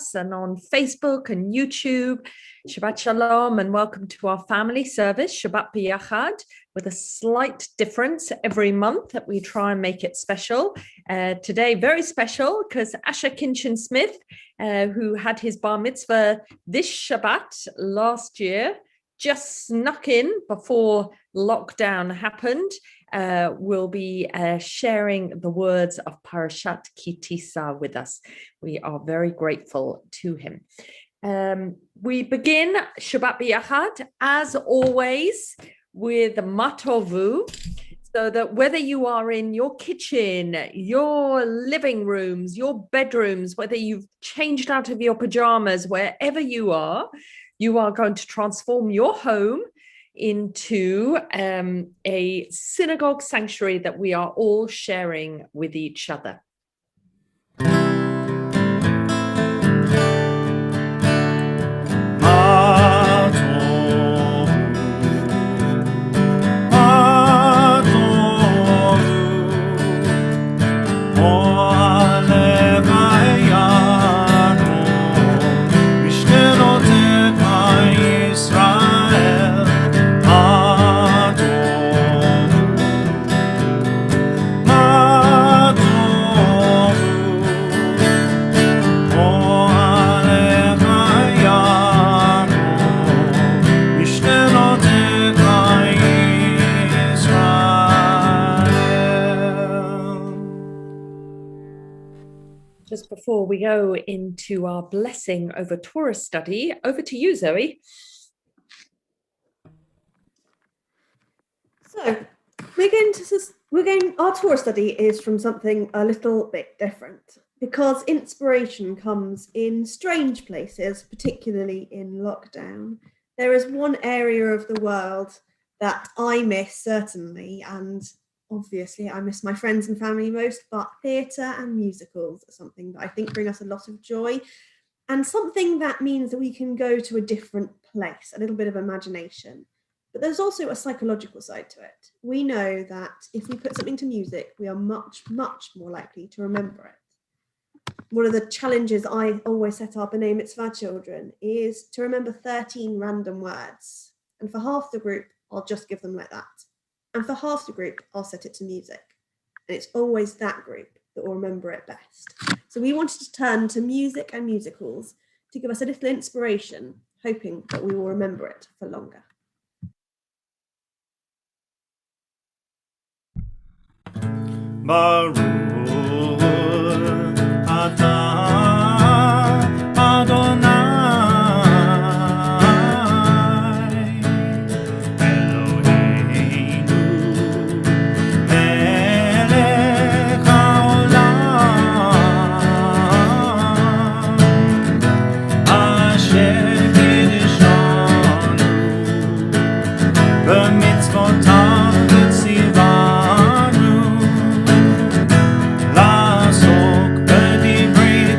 us and on Facebook and YouTube. Shabbat Shalom and welcome to our family service, Shabbat B'Yachad, with a slight difference every month that we try and make it special. Today, very special because Asher Kinchin-Smith, who had his bar mitzvah this Shabbat last year, just snuck in before lockdown happened, will be sharing the words of Parashat Ki Tisa with us. We are very grateful to him. We begin Shabbat B'Yachad, as always, with Matovu, so that whether you are in your kitchen, your living rooms, your bedrooms, whether you've changed out of your pajamas, wherever you are going to transform your home into a synagogue sanctuary that we are all sharing with each other. Just before we go into our blessing over Torah study, over to you, Zoe. So our Torah study is from something a little bit different because inspiration comes in strange places, particularly in lockdown. There is one area of the world that I miss certainly, and obviously, I miss my friends and family most, but theatre and musicals are something that I think bring us a lot of joy and something that means that we can go to a different place, a little bit of imagination. But there's also a psychological side to it. We know that if we put something to music, we are much, much more likely to remember it. One of the challenges I always set our B'nai Mitzvah children is to remember 13 random words. And for half the group, I'll just give them like that. And for half the group, I'll set it to music. And it's always that group that will remember it best. So we wanted to turn to music and musicals to give us a little inspiration, hoping that we will remember it for longer. Baruch atah Adonai לעסוק בדברי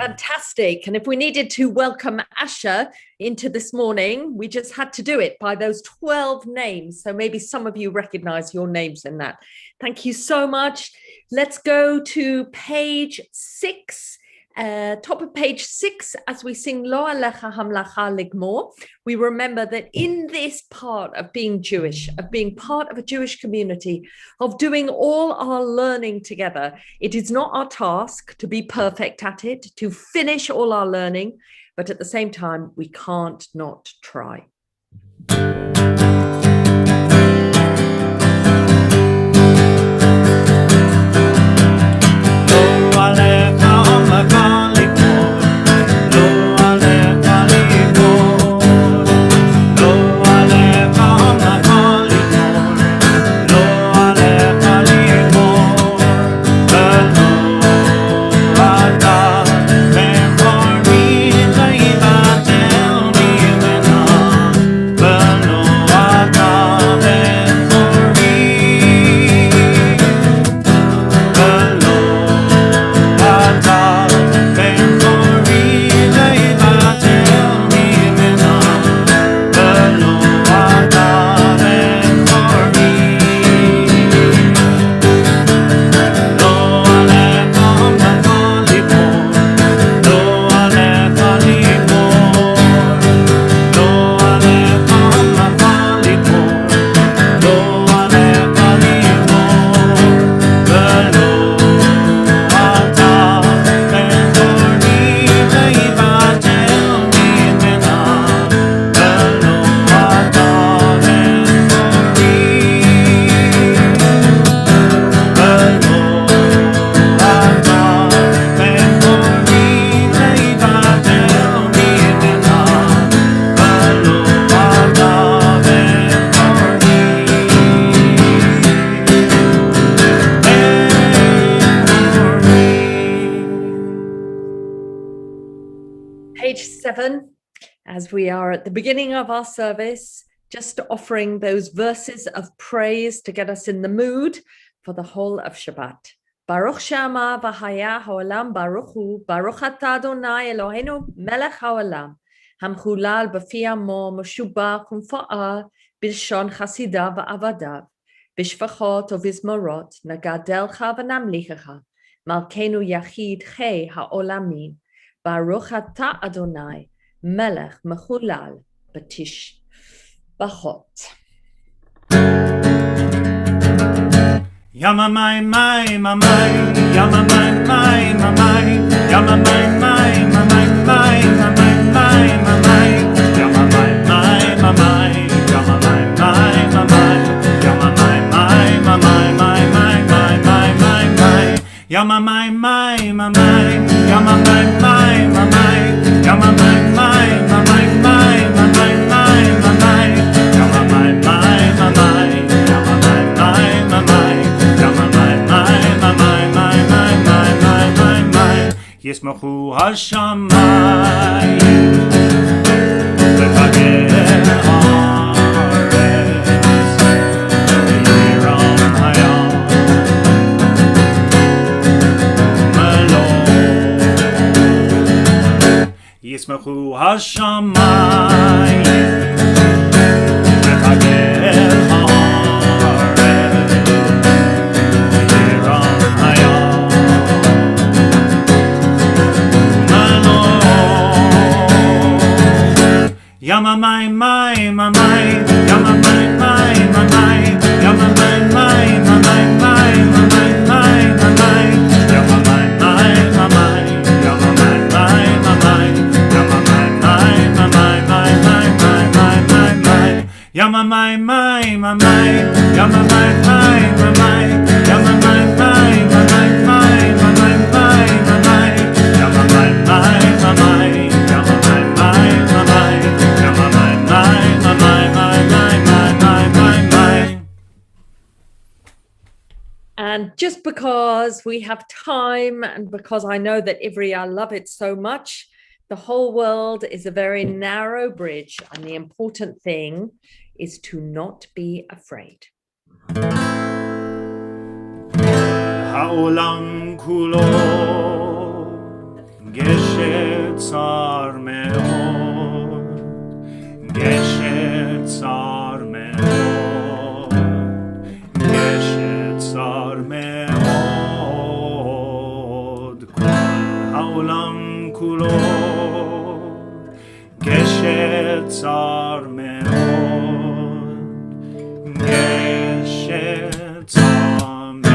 Fantastic. And if we needed to welcome Asher into this morning, we just had to do it by those 12 names. So maybe some of you recognize your names in that. Thank you so much. Let's go to page 6. Top of page 6, as we sing Lo Alecha Hamlacha Ligmor, we remember that in this part of being Jewish, of being part of a Jewish community, of doing all our learning together, it is not our task to be perfect at it, to finish all our learning, but at the same time, we can't not try. Page 7, as we are at the beginning of our service, just offering those verses of praise to get us in the mood for the whole of Shabbat. Baruch Shama v'haya ha'olam baruch hu, Baruch atah Adonai Eloheinu melech ha'olam, hamchulal b'fi amo, meshubach umfa'al, b'lshon chasidav v'avadav, b'shvachot u'vizmorot, nagadelcha v'namlichecha, malkeinu yachid chei ha'olamim, Baruch atah Adonai, melech mechulal b'tish bachot. Yama mai mai ma mai, yama mai mai ma mai, yama mai mai ma mai mai ma mai mai ma mai, yama mai mai ma mai, yama mai mai ma mai, yama mai mai ma mai mai mai mai mai mai mai, yama mai mai ma mai, yama mai mai ma mai, yama mai mai ma mai mai ma mai mai ma mai, yama mai mai ma mai, yama mai mai ma mai, yama mai mai ma mai mai mai mai mai mai mai, yismachu hashamayim v'chageh haaretz v'yiram hayam Yismachu hashamayim v'chageh haaretz v'yiram hayam u'malot Yama mai mai ma mai, yama mai mai ma mai, yama mai mai ma mai mai ma mai mai ma mai, yama mai mai ma mai, yama mai mai ma mai, yama mai mai ma mai mai mai mai mai mai mai, yama mai mai ma mai, yama mai mai ma mai, yama mai mai ma mai mai ma mai mai ma mai, yama mai mai ma mai, yama mai mai ma mai, yama mai mai ma mai mai mai mai mai mai mai. And just because we have time and because I know that Ivry, I love it so much, the whole world is a very narrow bridge, and the important thing is to not be afraid. Ha'olam kulo geshem העולם כולו גשר צר מאוד, גשר צר מאוד.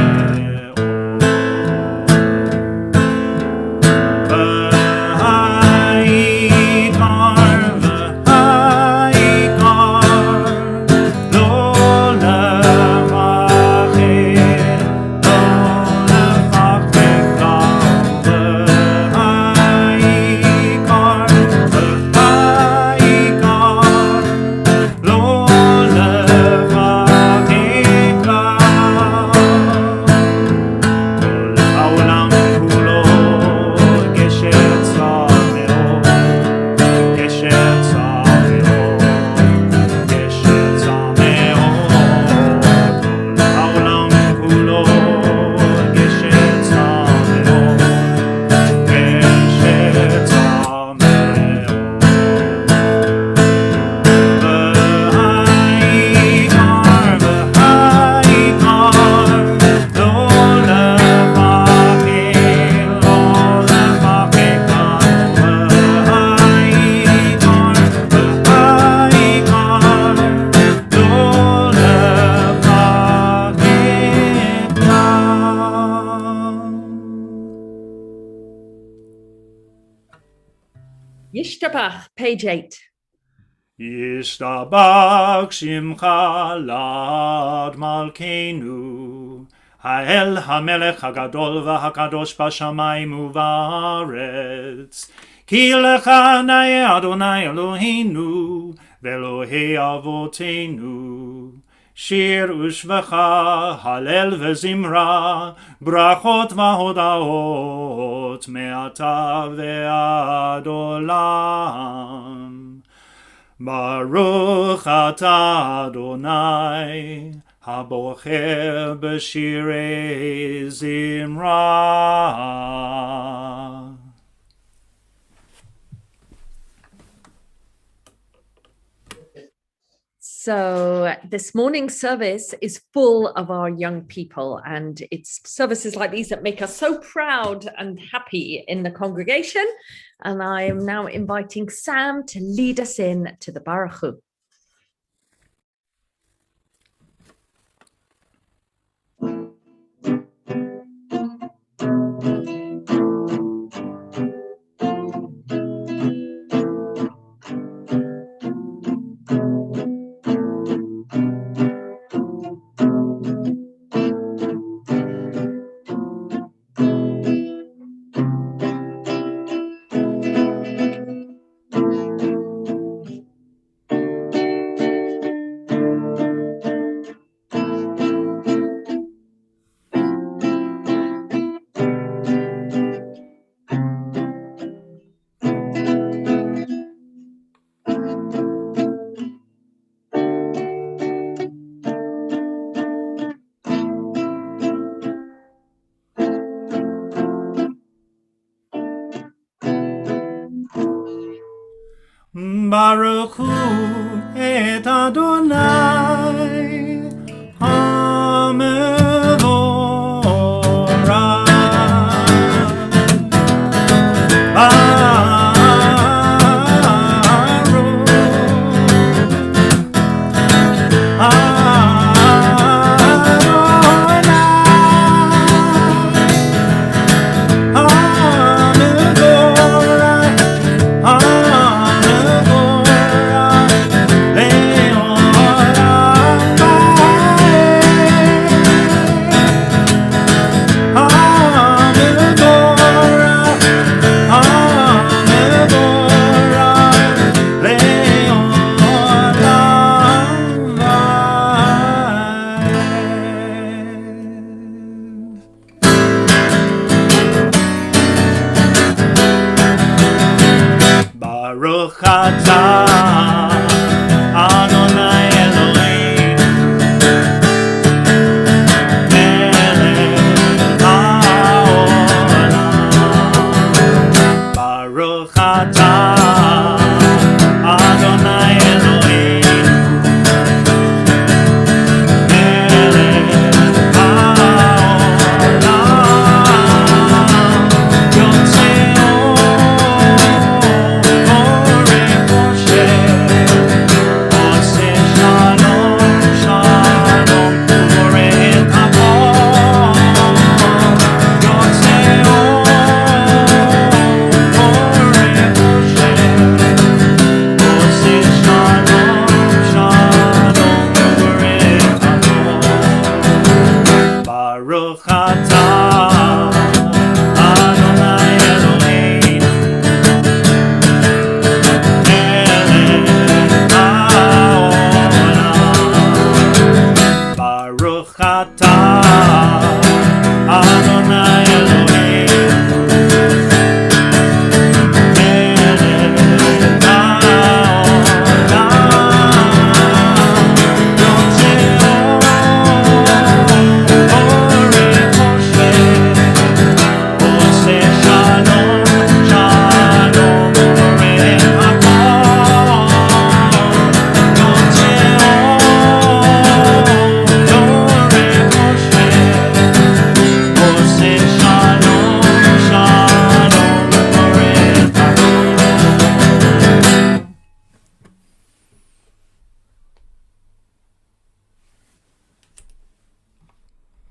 Yishtabach, page 8. ישתבח שמך לעד מלכנו, האל המלך הגדול והקדוש בשמיים ובארץ. כי לך נאה אדוני אלוהינו ואלוהי אבותינו. שיר ושבחה, הלל וזמרה, ברכות והודאות מעתה ועד עולם. ברוך אתה אדוני, הבוחר בשירי זמרה. So this morning's service is full of our young people, and it's services like these that make us so proud and happy in the congregation. And I am now inviting Sam to lead us in to the Baruch Hu. Baruch Hu et Adonai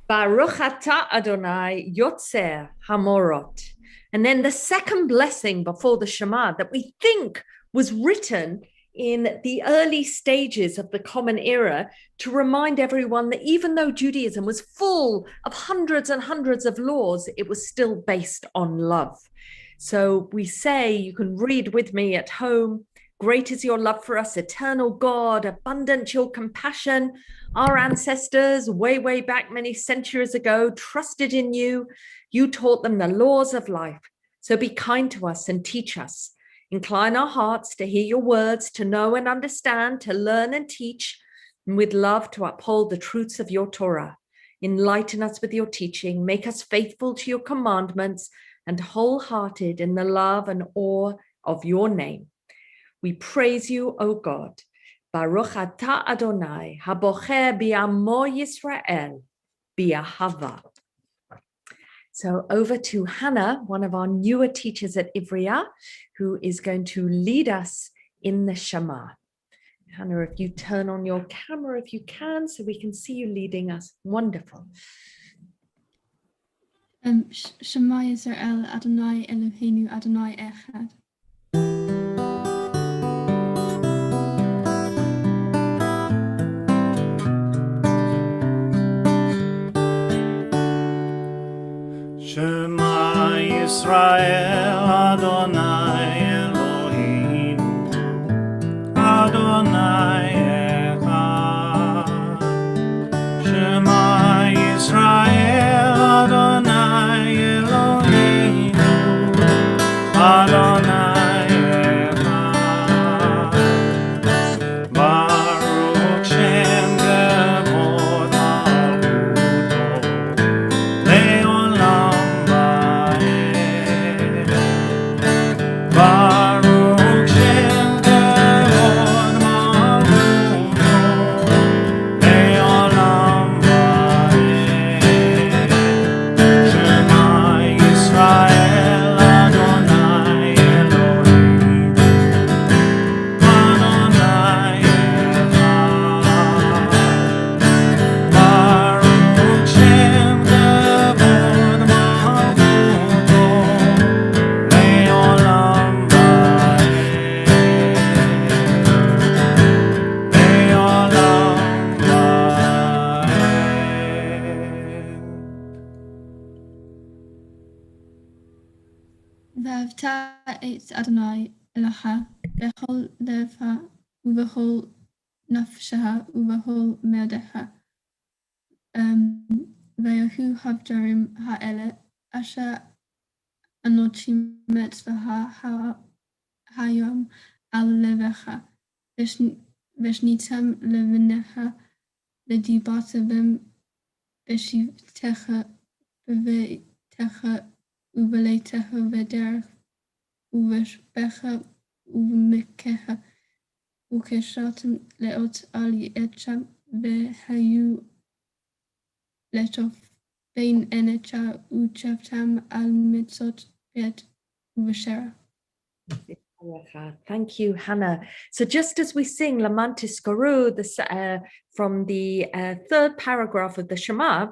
Baruch atah Adonai Yotzer Hamorot. And then the second blessing before the Shema that we think was written in the early stages of the Common Era to remind everyone that even though Judaism was full of hundreds and hundreds of laws, it was still based on love. So we say, you can read with me at home, great is your love for us, eternal God, abundant your compassion. Our ancestors, way, way back many centuries ago, trusted in you. You taught them the laws of life. So be kind to us and teach us. Incline our hearts to hear your words, to know and understand, to learn and teach, and with love to uphold the truths of your Torah. Enlighten us with your teaching, make us faithful to your commandments, and wholehearted in the love and awe of your name. We praise you, O God. Baruch atah Adonai, habocher bi'amo Yisrael, bi'ahava. So over to Hannah, one of our newer teachers at Ivriya, who is going to lead us in the Shema. Hannah, if you turn on your camera, if you can, so we can see you leading us. Wonderful. Shema Yisrael, Adonai Eloheinu, Adonai Echad. Shema Yisrael, Adonai Eloheinu, Adonai Echad. Shema Yisrael, Adonai Eloheinu, Adonai Echad. Baruch Shem Kevod Malchuto, Le'olam Va'ed. Baruch Shem Kevod Malchuto, Le'olam Va'ed. Shema Yisrael, Adonai Eloheinu, Adonai Echad. Baruch Shem Kevod Malchuto, Le'olam Va'ed. Le'olam Va'ed. Ve'avta et Adonai Eloha bechol levecha ubechol nafshecha ubechol meodecha. Ve'yahu havdarim ha'ele asher anochi metzvaha hayom al levecha veshnitam levenecha ledibatavim beshivtecha beveitecha ubeleitecha vederach uveshbecha uvemekecha ukeshatim leot ali etcham vehayu letof bein enecha uchavtam al mitzot bet uveshera. Thank you, Hannah. So just as we sing Lamantis Koru from the third paragraph of the Shema,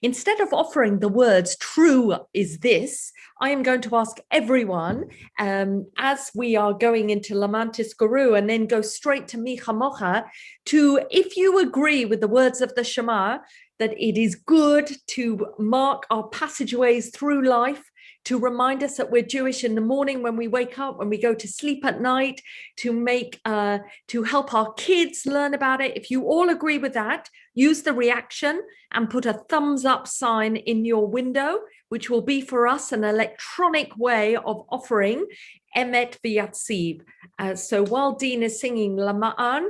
instead of offering the words true is this, I am going to ask everyone as we are going into Lamantis Koru and then go straight to Micha Mocha to, if you agree with the words of the Shema, that it is good to mark our passageways through life, to remind us that we're Jewish in the morning when we wake up, when we go to sleep at night, to help our kids learn about it. If you all agree with that, use the reaction and put a thumbs up sign in your window, which will be for us an electronic way of offering Emet V'Yatziv. So while Dean is singing Lama'an,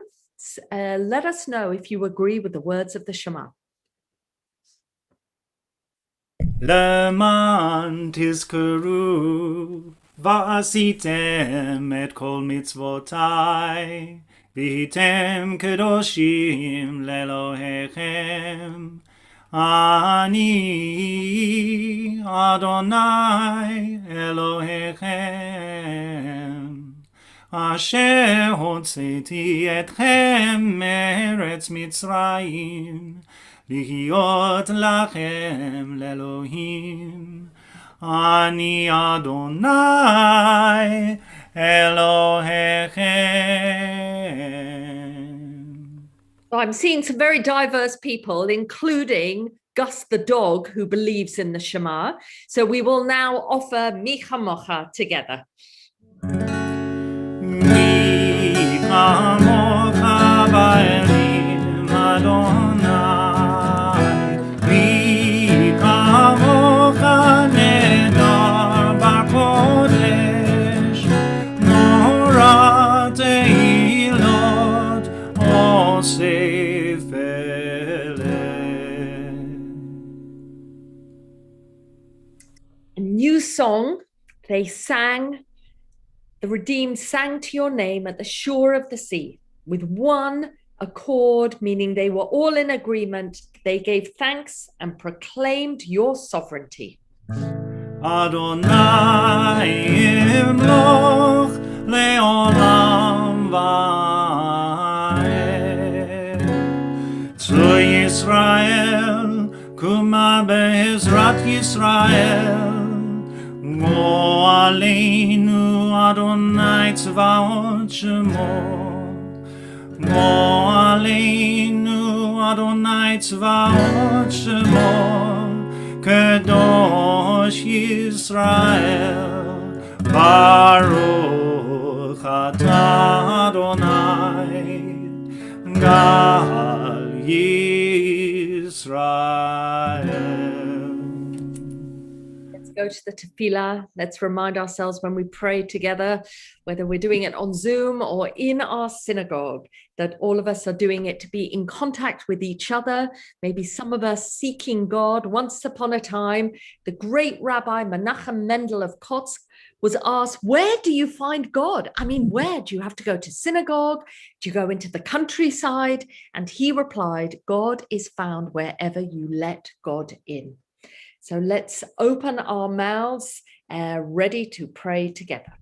let us know if you agree with the words of the Shema. למען תזכרו ועשיתם את כל מצוותיי והייתם קדושים לאלוהיכם אני אדוני אלוהיכם אשר הוצאתי אתכם מארץ מצרים להיות לכם לאלוהים. אני אדוני אלוהיכם. So I'm seeing some very diverse people, including Gus the dog, who believes in the Shema. So we will now offer Mi Chamocha together. מי כמוך באלים אדוני, מי כמוך נהדר בקודש, נורא תהילות אוסף A new song they sang, the redeemed sang to your name at the shore of the sea with one accord, meaning they were all in agreement. They gave thanks and proclaimed your sovereignty. Adonai imloch leolam va'ed. Zu Yisrael kuma be'ezrat Yisrael. Go aleinu Adonai tzvaot shemo. Go aleinu Adonai tzvaot shemo. Kadosh Yisrael, Baruch atah Adonai, Gal Yisrael. Let's go to the tefillah. Let's remind ourselves when we pray together, whether we're doing it on Zoom or in our synagogue, that all of us are doing it to be in contact with each other. Maybe some of us seeking God. Once upon a time, the great Rabbi Menachem Mendel of Kotsk was asked, where do you find God? I mean, where? Do you have to go to synagogue? Do you go into the countryside? And he replied, God is found wherever you let God in. So let's open our mouths, ready to pray together.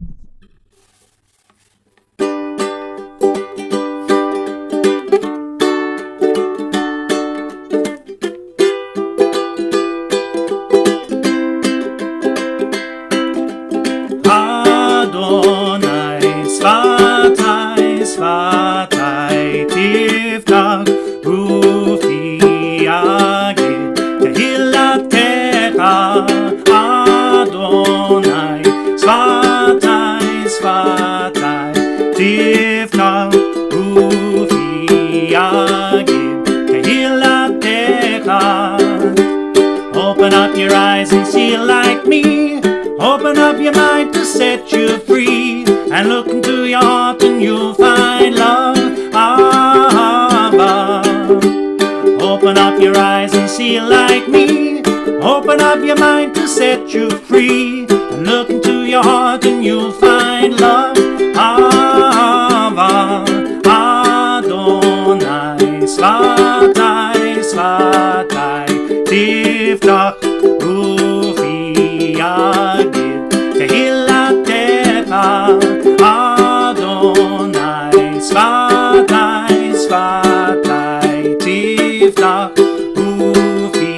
Adonai sfatai sfatai tiftach rufi agid tehilatecha. Adonai sfatai sfatai tiftach rufi agid tehilatecha. Open up your eyes and see like me. Open up your mind to set you free, and look into your heart and you'll find love. Open up your eyes and see like me. Open up your mind to set you free, and look into your heart and you'll find love. Adonai sfatai sfatai tiftach rufi agid tehilatecha. Adonai sfatai sfatai tiftach rufi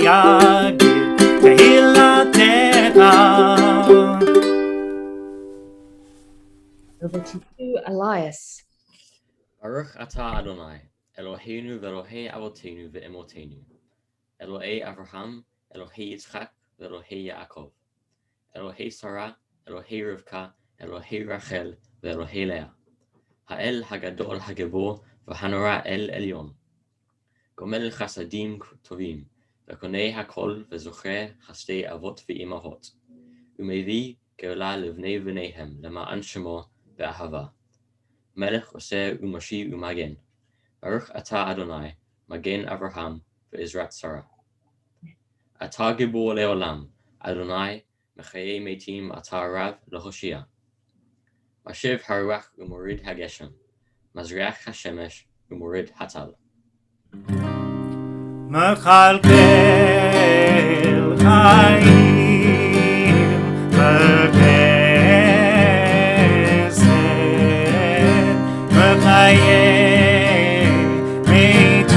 agid tehilatecha. Over to you, Elias. Baruch atah Adonai, Eloheinu v'Elohei avotenu v'emotenu, Elohei Avraham, Elohei Yitzchak, v'Elohei Yaakov, Elohei Sarah, Elohei Rivka, Elohei Rachel, v'Elohei Leah, Ha'el Hagadol Hagevor, v'Hanora El Elyon, Gomel Chasadim Tovim, v'Konei Hakol, v'Zocheh Chasdei Avot v'Imahot, Umevi Geola Livnei v'Nehem, Lema'an Shemo v'Ahava, Melech Oseh Umashi Umagen, Baruch atah Adonai, Magen Avraham v'Izrat Sarah. Atah Gibor Leolam, Adonai, Mechayei Metim atah Rav Lehoshia. Mashiv Haruach u'Morid Hageshem, Mazriach Hashemesh u'Morid Hatal. Mechalkel Chaim v'Chesed, Mechayei Metim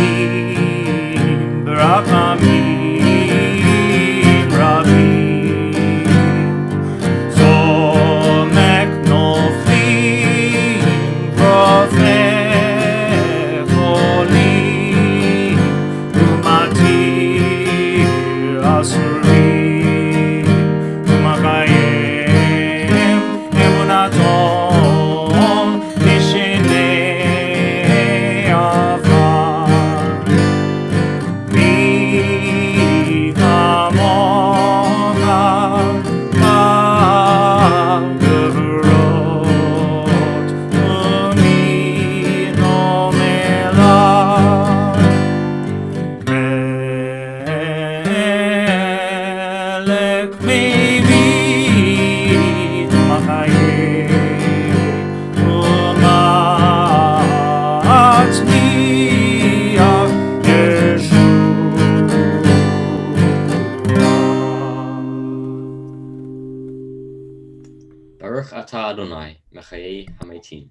Baruch atah Adonai, mechayei hameitim.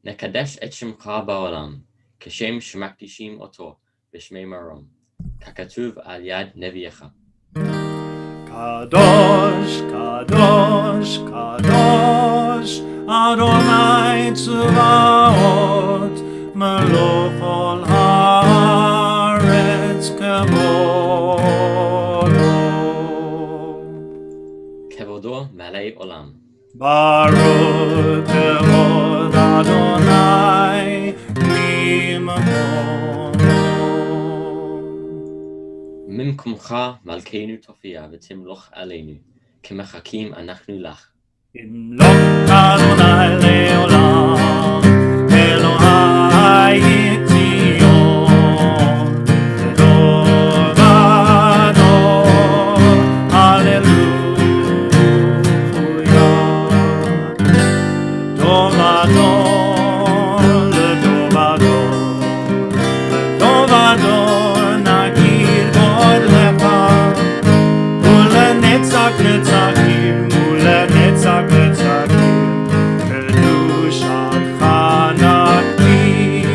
Nekadesh et shemcha ba'olam, כשם שמקדישים אותו בשמי מרום, ככתוב על יד נביאך. Kadosh, Kadosh, Kadosh, Adonai Tzevaot, Melech ol haaretz kevodo. כבודו מלא עולם. Baruch kevod Adonai mimkomo. ממקומך מלכנו תופיע ותמלוך עלינו, כמחכים אנחנו לך. ימלוך אדוני לעולם, אלוהי ציון, לטובתו, הללויה. לטובתו, לטובתו, לטובתו נגיד גודלך, ולנצח נצחים, ולנצח נצחים, קדושתך נקדיש.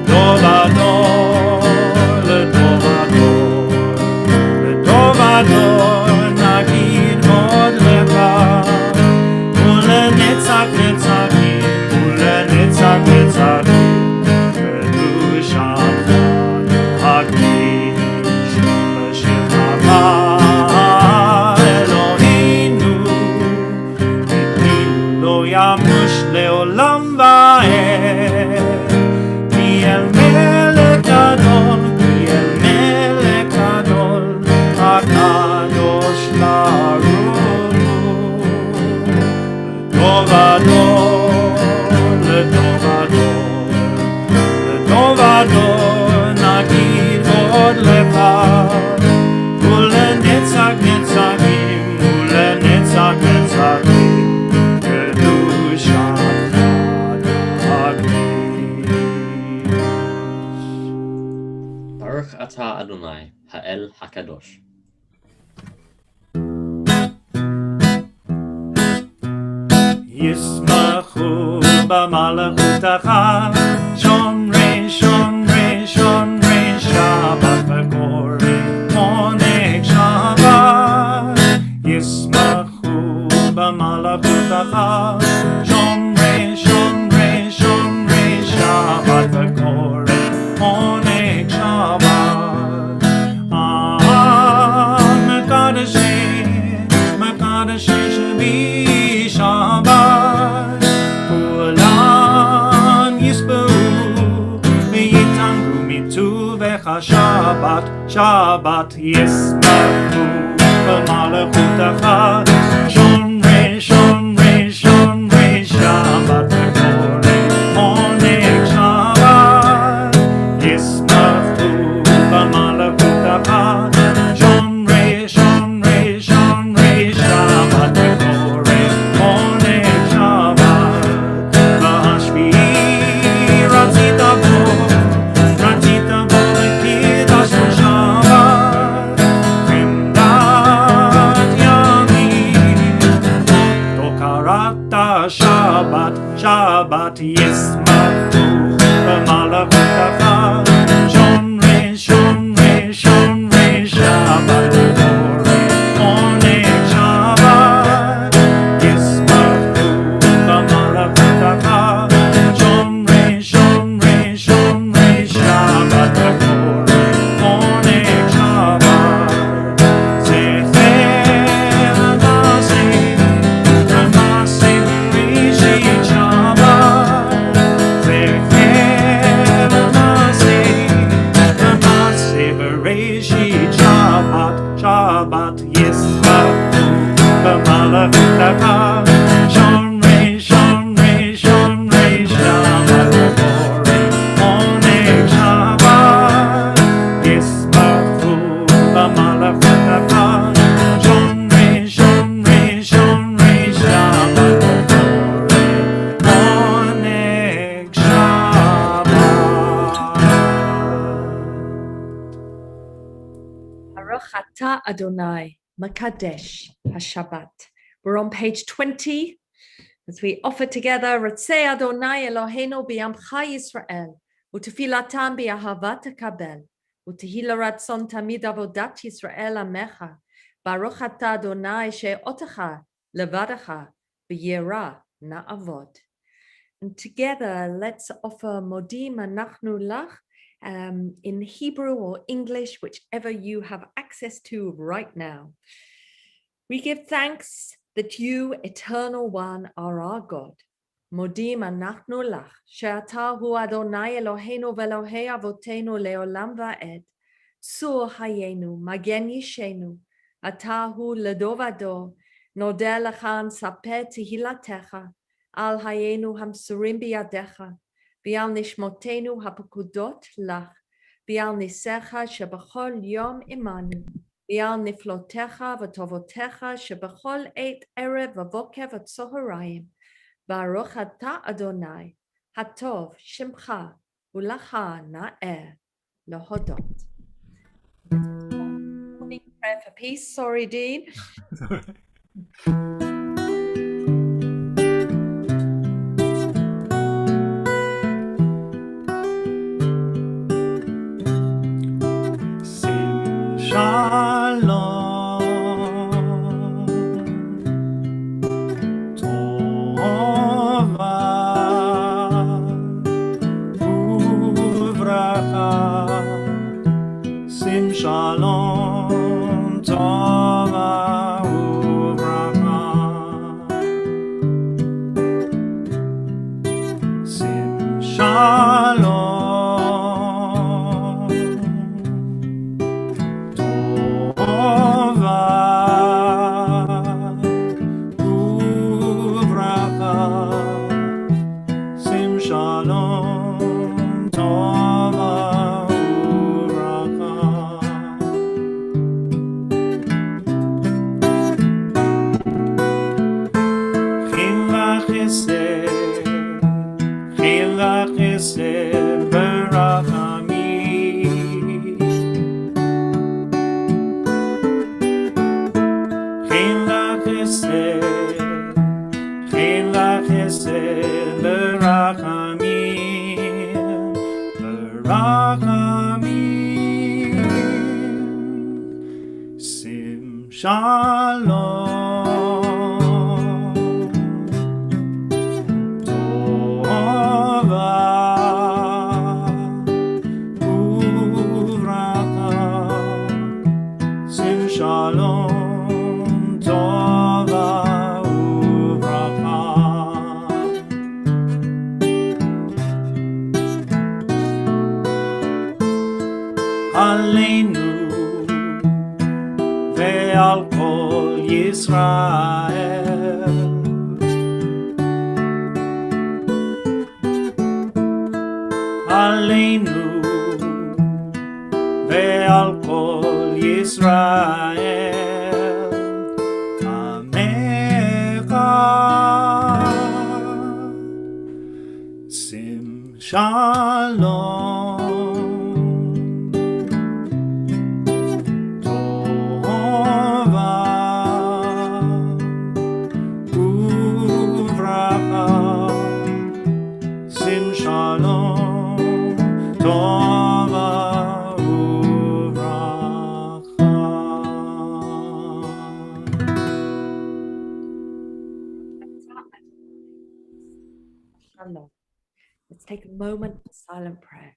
לטובתו, לטובתו, לטובתו נגיד גודלך, ולנצח נצחים, ולנצח נצחים, קדושתך נקדיש. בשמך אלוהינו, ותהינו לא ימוש לעולם ועד. כי אל מלך גדול, כי אל מלך גדול, הקדוש ברוך הוא. לטובתו, לטובתו, לטובתו נגיד גודלך, ולנצח נצחים, ולנצח נצחים, קדושתך נקדיש. ברוך אתה אדוני, האל הקדוש. ישמחו במלכותך, שומרי שומרי שומרי שבת וקוראים עונג שבת. ישמחו במלכותך, שומרי שומרי שומרי שבת וקוראים עונג שבת. מקדשי מקדשי שבי שבת, כולם יספרו ויתענגו מטובך שבת. שבת ישמחו במלכותך, שומרי שומרי שומרי שבת וקוראים עונג שבת. ישמחו במלכותך, שומרי שומרי שומרי שבת וקוראים עונג שבת. והשביעי רצית בו וקידשנו שבת. חמדת ימים לא קראת שבת. שבת ישמחו במלכותך, שומרי שומרי שומרי שבת וקוראים עונג שבת. ישמחו במלכותך, שומרי שומרי שומרי שבת וקוראים עונג שבת. זכר למעשה בראשית שבת. זכר למעשה בראשית שבת. שבת ישמחו במלכותך, שומרי שומרי שומרי שבת וקוראים עונג שבת. ישמחו במלכותך, שומרי שומרי שומרי שבת וקוראים עונג שבת. Baruch atah Adonai, Makadesh HaShabbat. We're on page 20 as we offer together Ratzei Adonai Eloheinu b'yamcha Yisrael u'tefilatam b'ahavat hakabel u'tehila ratzon tamid avodat Yisrael amecha baruch ata Adonai she'otecha levadacha v'yera na'avod. And together, let's offer Modim Anachnu Lach in Hebrew or English, whichever you have access to right now. We give thanks that you, Eternal One, are our God. Modim Anachnu Lach, she'ata hu Adonai Eloheinu ve'Elohei avotenu le'olam va'ed, Tzur hayenu, magen yishenu, ata hu ledovado, nodeh lecha nsapeh tehilatecha, al hayenu hamsurim biyadecha, v'al nishmotenu hapekudot lach, v'al nisecha shebechol yom imanu, v'al niflotecha v'tovotecha shebechol eit erev v'vokev v'tzoharayim, baruch ata Adonai, hatov shimcha u'lacha na'eh lohodot. Morning prayer for peace. Sorry, Dean. Shalom, Tova u'bracha. Sim shalom, Tova u'bracha. Sim shalom, Tova Sim shalom, Tova u'bracha. Sim shalom, Tova u'bracha. Aleinu ve'al kol Yisrael, Aleinu ve'al kol Yisrael, Amecha. Sim shalom, Shalom. Let's take a moment of silent prayer.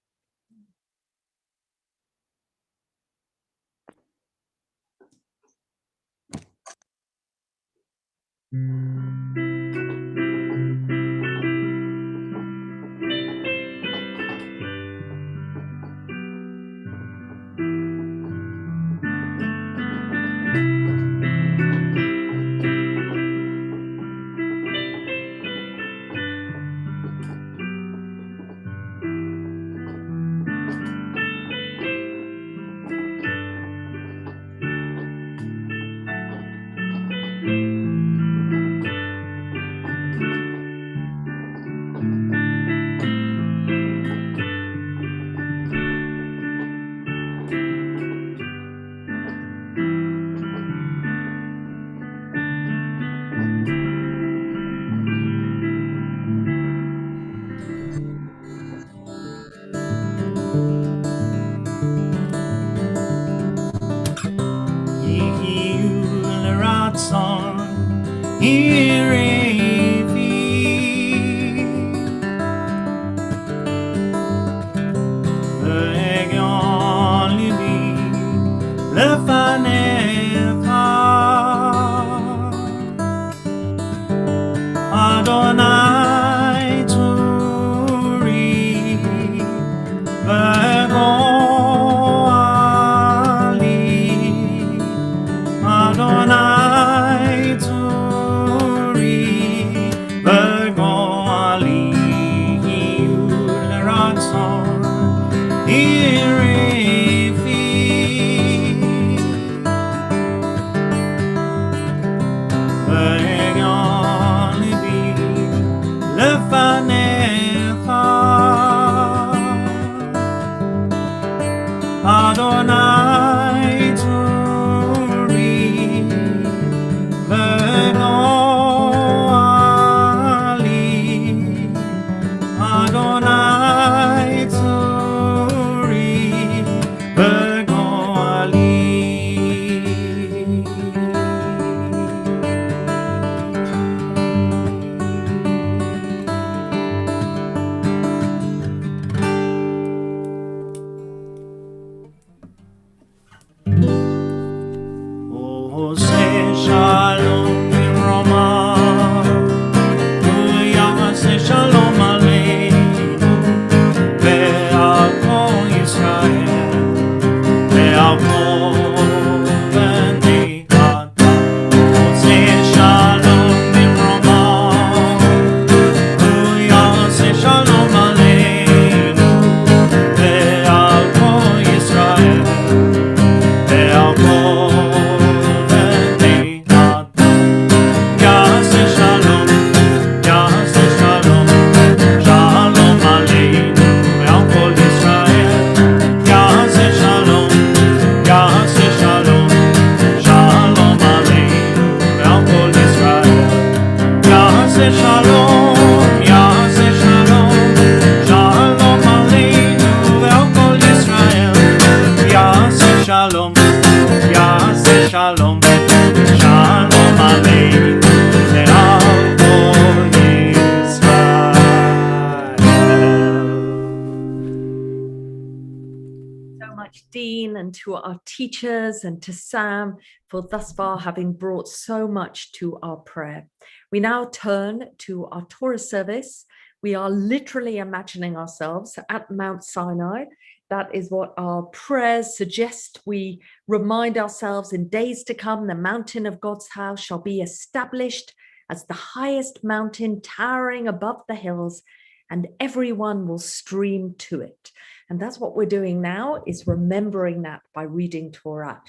Adonai Turi Vergoali Adonai Turi Vergoali Ratson Irifi Adonai Turi Vergoali Adonai Turi Vergoali Shalom Roma, Shalom Aleinu, Ve'al Kol Yisrael, Ve'al Kol Bnei Adam. Shalom Roma, Shalom Aleinu, Ve'al Kol Yisrael, Ve'al Kol Shalom, Yaseh Shalom, Shalom Aleinu, Ve'al Kol Yisrael. So much, Dean, and to our teachers and to Sam for thus far having brought so much to our prayer. We now turn to our Torah service. We are literally imagining ourselves at Mount Sinai. That is what our prayers suggest. We remind ourselves in days to come, the mountain of God's house shall be established as the highest mountain towering above the hills, and everyone will stream to it. And that's what we're doing now, is remembering that by reading Torah.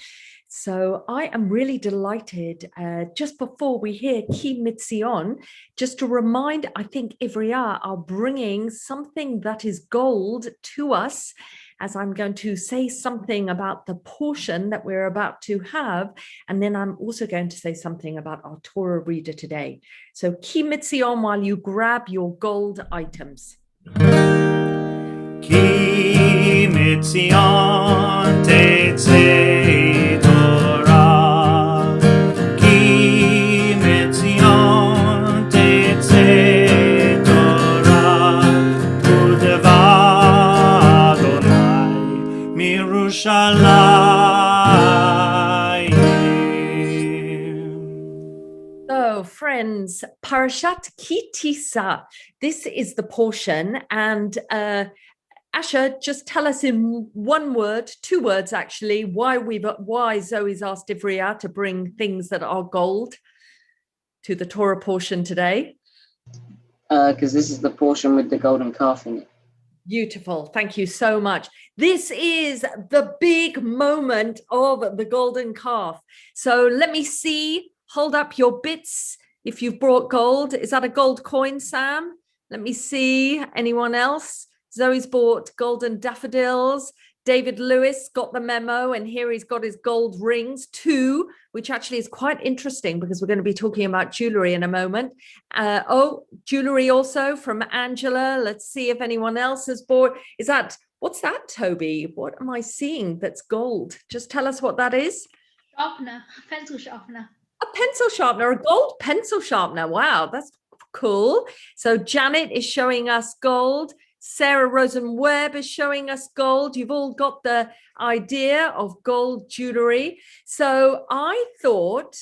So I am really delighted, just before we hear Ki Mitzion, just to remind, I think Ivriah are bringing something that is gold to us, as I'm going to say something about the portion that we're about to have, and then I'm also going to say something about our Torah reader today. So Ki Mitzion while you grab your gold items. Ki Mitzion Tetzei Torah, Ki Mitzion Tetzei Torah, Udeva Adonai Mirushalayim. So friends, Parashat Ki Tisa, this is the portion, and Asher, just tell us in one word, 2 words actually, why Zoe's asked Ivriah to bring things that are gold to the Torah portion today. Because this is the portion with the golden calf in it. Beautiful. Thank you so much. This is the big moment of the golden calf. So let me see. Hold up your bits if you've brought gold. Is that a gold coin, Sam? Let me see. Anyone else? Zoe's bought golden daffodils. David Lewis got the memo, and here he's got his gold rings, 2, which actually is quite interesting because we're going to be talking about jewelry in a moment. Jewelry also from Angela. Let's see if anyone else has bought. What's that, Toby? What am I seeing that's gold? Just tell us what that is. Sharpener, pencil sharpener. A pencil sharpener, a gold pencil sharpener. Wow, that's cool. So Janet is showing us gold. Sarah Rosen Webb is showing us gold. You've all got the idea of gold jewelry. So I thought,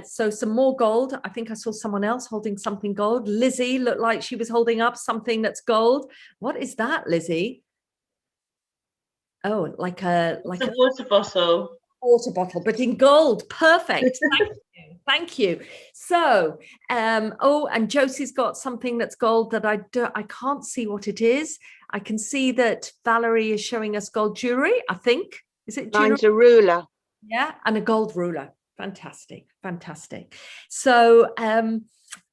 so some more gold. I think I saw someone else holding something gold. Lizzie looked like she was holding up something that's gold. What is that, Lizzie? Oh, like a water bottle. Water bottle, but in gold. Perfect. Thank you. So, oh, and Josie's got something that's gold that I can't see what it is. I can see that Valerie is showing us gold jewelry, I think. Is it jewelry? Mine's a ruler. Yeah, and a gold ruler. Fantastic, fantastic. So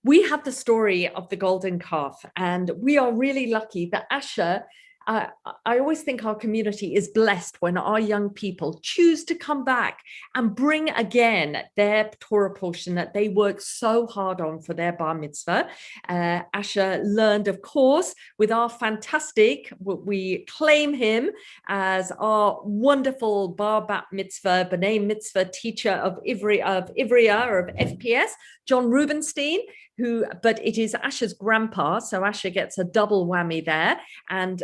we have the story of the golden calf, and we are really lucky that Asher, I always think our community is blessed when our young people choose to come back and bring again their Torah portion that they work so hard on for their bar mitzvah. Asher learned, of course, with our fantastic, we claim him as our wonderful bar bat mitzvah, b'nai mitzvah teacher of Ivriya or of FPS, John Rubenstein, but it is Asher's grandpa, so Asher gets a double whammy there. And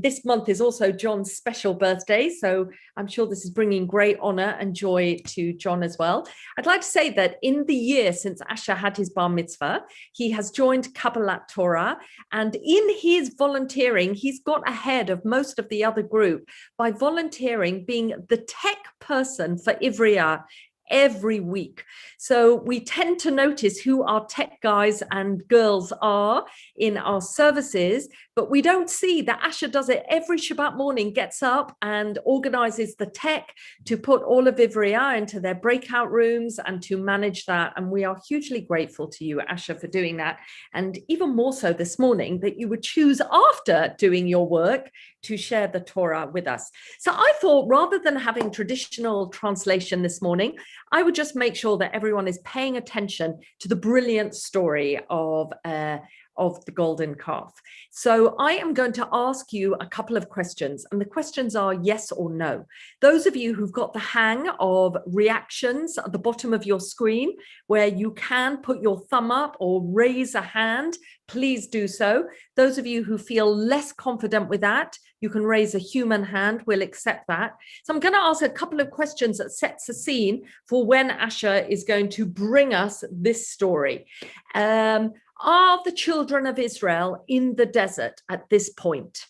this month is also John's special birthday, so I'm sure this is bringing great honor and joy to John as well. I'd like to say that in the year since Asher had his bar mitzvah, he has joined Kabbalat Torah, and in his volunteering, he's got ahead of most of the other group by volunteering being the tech person for Ivriya every week. So we tend to notice who our tech guys and girls are in our services, but we don't see that Asher does it every Shabbat morning, gets up and organizes the tech to put all of Ivriya into their breakout rooms and to manage that. And we are hugely grateful to you, Asher, for doing that. And even more so this morning that you would choose after doing your work to share the Torah with us. So I thought rather than having traditional translation this morning, I would just make sure that everyone is paying attention to the brilliant story of the golden calf. So I am going to ask you a couple of questions, and the questions are yes or no. Those of you who've got the hang of reactions at the bottom of your screen, where you can put your thumb up or raise a hand, please do so. Those of you who feel less confident with that, you can raise a human hand, we'll accept that. So I'm going to ask a couple of questions that sets the scene for when Asher is going to bring us this story. Are the children of Israel in the desert at this point?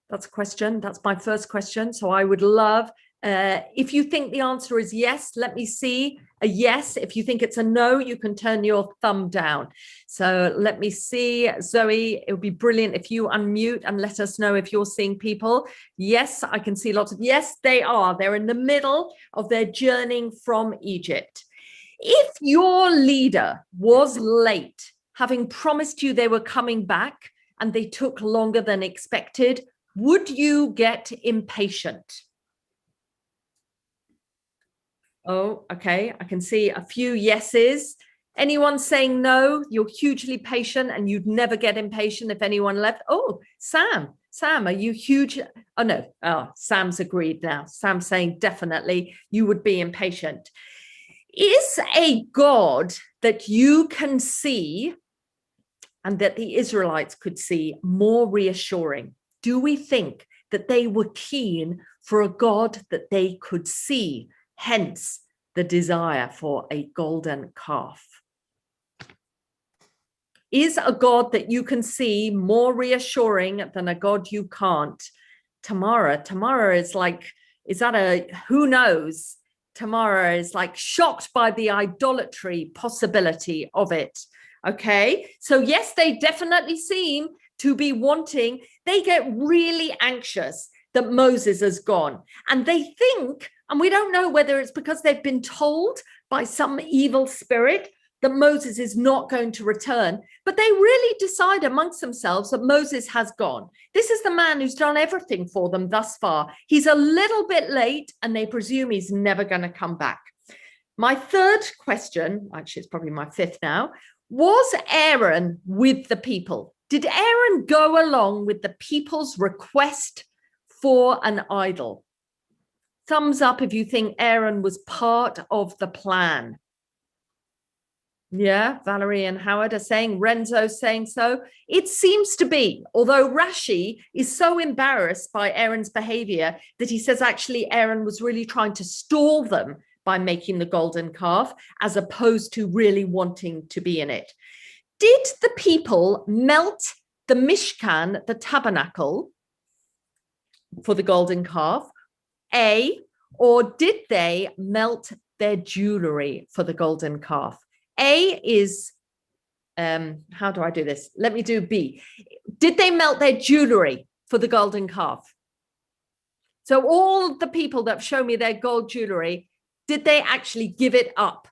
That's a question. That's my first question. So I would love, if you think the answer is yes, let me see a yes. If you think it's a no, you can turn your thumb down. So let me see. Zoe, it would be brilliant if you unmute and let us know if you're seeing people. Yes, I can see lots of, yes, they are. They're in the middle of their journeying from Egypt. If your leader was late, having promised you they were coming back and they took longer than expected, would you get impatient? Oh, okay. I can see a few yeses. Anyone saying no? You're hugely patient and you'd never get impatient if anyone left. Oh, Sam, are you huge? Oh, no. Oh, Sam's agreed now. Sam's saying definitely you would be impatient. Is a God that you can see and that the Israelites could see more reassuring? Do we think that they were keen for a God that they could see, hence the desire for a golden calf? Is a God that you can see more reassuring than a God you can't? Tamara is like, is that a who knows? Tamara is like shocked by the idolatry possibility of it. Okay, so yes, they definitely seem to be wanting, they get really anxious that Moses has gone. And they think, and we don't know whether it's because they've been told by some evil spirit that Moses is not going to return, but they really decide amongst themselves that Moses has gone. This is the man who's done everything for them thus far. He's a little bit late and they presume he's never going to come back. My third question, actually it's probably my fifth now, was Aaron with the people? Did Aaron go along with the people's request for an idol? Thumbs up if you think Aaron was part of the plan. Yeah, Valerie and Howard are saying, Renzo's saying so. It seems to be, although Rashi is so embarrassed by Aaron's behavior that he says actually Aaron was really trying to stall them by making the golden calf, as opposed to really wanting to be in it. Did the people melt the Mishkan, the tabernacle, for the golden calf? A, or did they melt their jewelry for the golden calf? A is, how do I do this? Let me do B. Did they melt their jewelry for the golden calf? So all the people that show me their gold jewelry, did they actually give it up?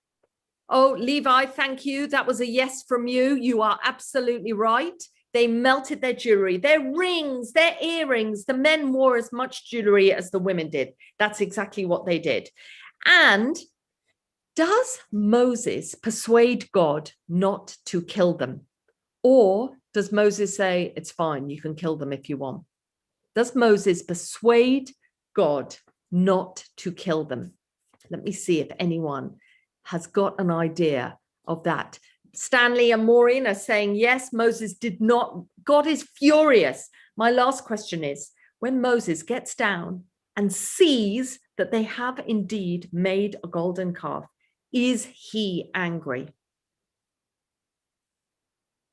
Oh, Levi, thank you. That was a yes from you. You are absolutely right. They melted their jewelry, their rings, their earrings. The men wore as much jewelry as the women did. That's exactly what they did. And does Moses persuade God not to kill them? Or does Moses say, it's fine, you can kill them if you want? Does Moses persuade God not to kill them? Let me see if anyone has got an idea of that. Stanley and Maureen are saying, yes, Moses did not. God is furious. My last question is, when Moses gets down and sees that they have indeed made a golden calf, is he angry?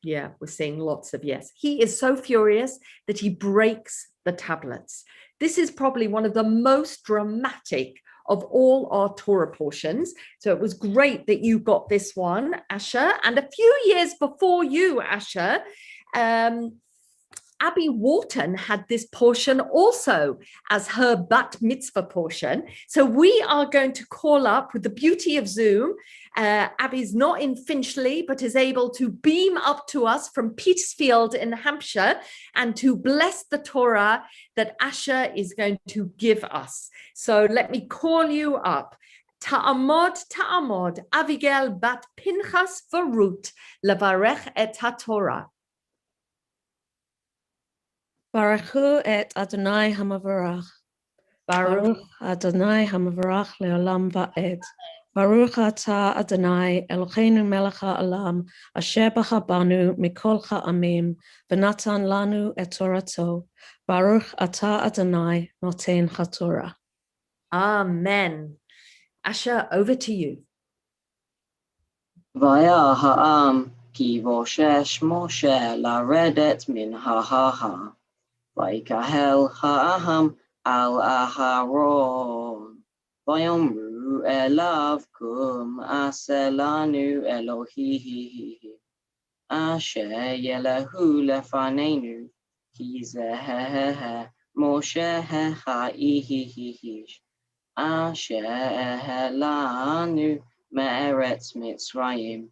Yeah, we're seeing lots of yes. He is so furious that he breaks the tablets. This is probably one of the most dramatic of all our Torah portions. So it was great that you got this one, Asher. And a few years before you, Asher, Abby Wharton had this portion also as her bat mitzvah portion. So we are going to call up, with the beauty of Zoom, Abby's not in Finchley, but is able to beam up to us from Petersfield in Hampshire and to bless the Torah that Asher is going to give us. So let me call you up. Ta'amod, Abigail bat Pinchas v'Ruth, levarech et haTorah. Baruchu et Adonai Hamavarach. Baruch Adonai Hamavarach leolam va'ed. Baruch atah Adonai Eloheinu melech ha'olam asher bacha banu mikol ha'amim v'natan lanu et Torato. Baruch atah Adonai noten haTorah. Amen. Asher, over to you. Vaya ha'am ki voshesh Moshe laredet min ha'ha. Vayikahel ha'aham al Aharon. Vayomru elav kum aselanu Elohihi. Asher yelehu lefanenu ki zehehe Moshe ha'ihihihish. Asher ehelanu me'eretz Mitzrayim.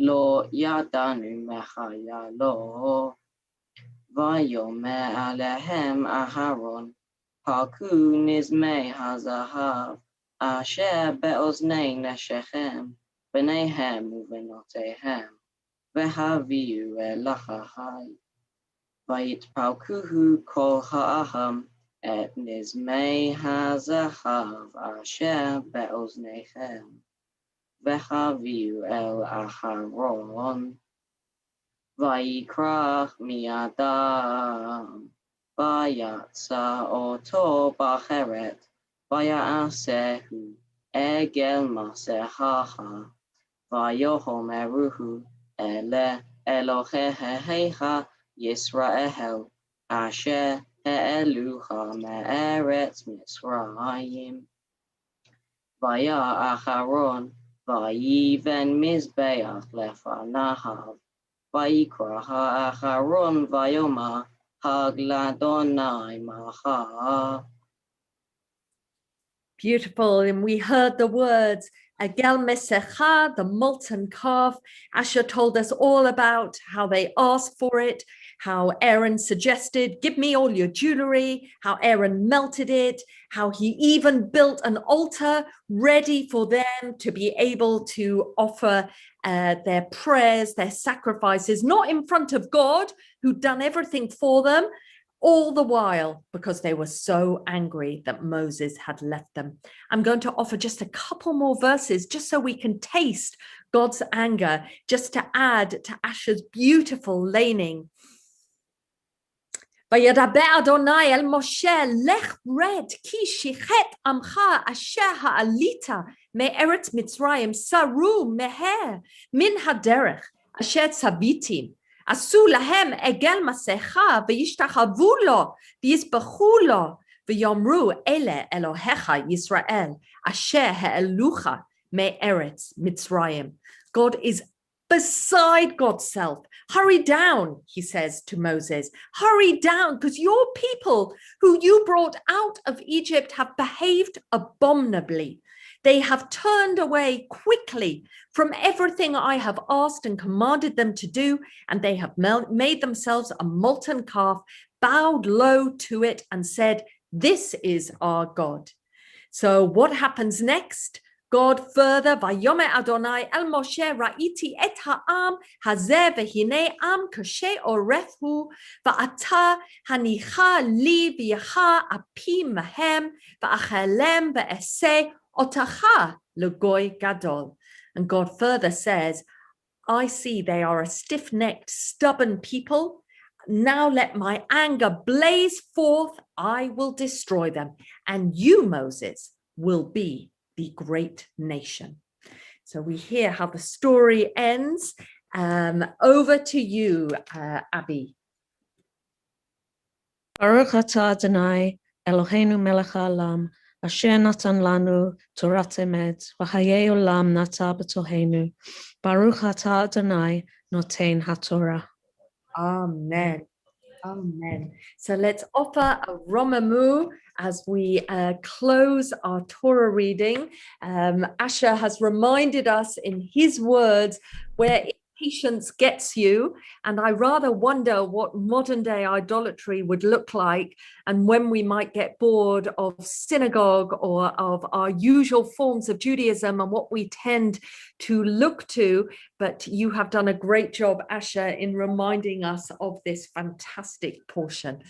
Lo yadanu mechaya lo. Vayomer alehem Aharon, Paku nizmei hazahav, Asher be'oznei neshechem, B'neihem u'venotehem, V'haviu elachahai. Vayitpalkuhu kol ha'aham, Et nizmei hazahav, Asher be'ozneihem, V'haviu el Aharon. Vayikrach mi'adam, vayatsa oto bacheret, vayaasehu egel masehaha, vayohomeruhu ele Eloheheha Yisrael, asher he'elucha me'eretz Mitzrayim. Vaya Aharon, vayiven mizbeach lefanahav, Vayikra ha'acharon vayoma hagladonai macha. Beautiful. And we heard the words, Agel Mesecha, the molten calf. Asher told us all about how they asked for it, how Aaron suggested, give me all your jewelry, how Aaron melted it, how he even built an altar ready for them to be able to offer their prayers, their sacrifices, not in front of God, who'd done everything for them, all the while because they were so angry that Moses had left them. I'm going to offer just a couple more verses just so we can taste God's anger, just to add to Asher's beautiful laning. וידבר אדוני אל משה, לך רד, כי שיחת עמך אשר העלית מארץ מצרים, סרו מהר מן הדרך אשר צוויתי. עשו להם עגל מסכה וישתחוו לו ויזבחו לו, ויאמרו אלה אלוהיך ישראל, אשר העלוך מארץ מצרים. God is beside God's self. Hurry down, he says to Moses. Hurry down, because your people who you brought out of Egypt have behaved abominably. They have turned away quickly from everything I have asked and commanded them to do, and they have made themselves a molten calf, bowed low to it, and said, "This is our God." So what happens next? God further, Vayomer Adonai el Moshe ra'iti et ha'am hazeh v'hinei am kashe oref hu va'ata hanicha li v'yacha api mahem va'achalem v'eseh otacha legoy gadol. And God further says, I see they are a stiff-necked, stubborn people. Now let my anger blaze forth. I will destroy them. And you, Moses, will be the great nation. So we hear how the story ends. Over to you, Abby. Baruch atah Adonai, Eloheinu melech haolam, asher natan lanu Torat emet, v'chayei olam nata b'tohenu. Baruch atah Adonai, noten haTorah. Amen. Amen. So let's offer a Romamu as we close our Torah reading. Asher has reminded us in his words where patience gets you, and I rather wonder what modern day idolatry would look like and when we might get bored of synagogue or of our usual forms of Judaism and what we tend to look to. But you have done a great job, Asher, in reminding us of this fantastic portion.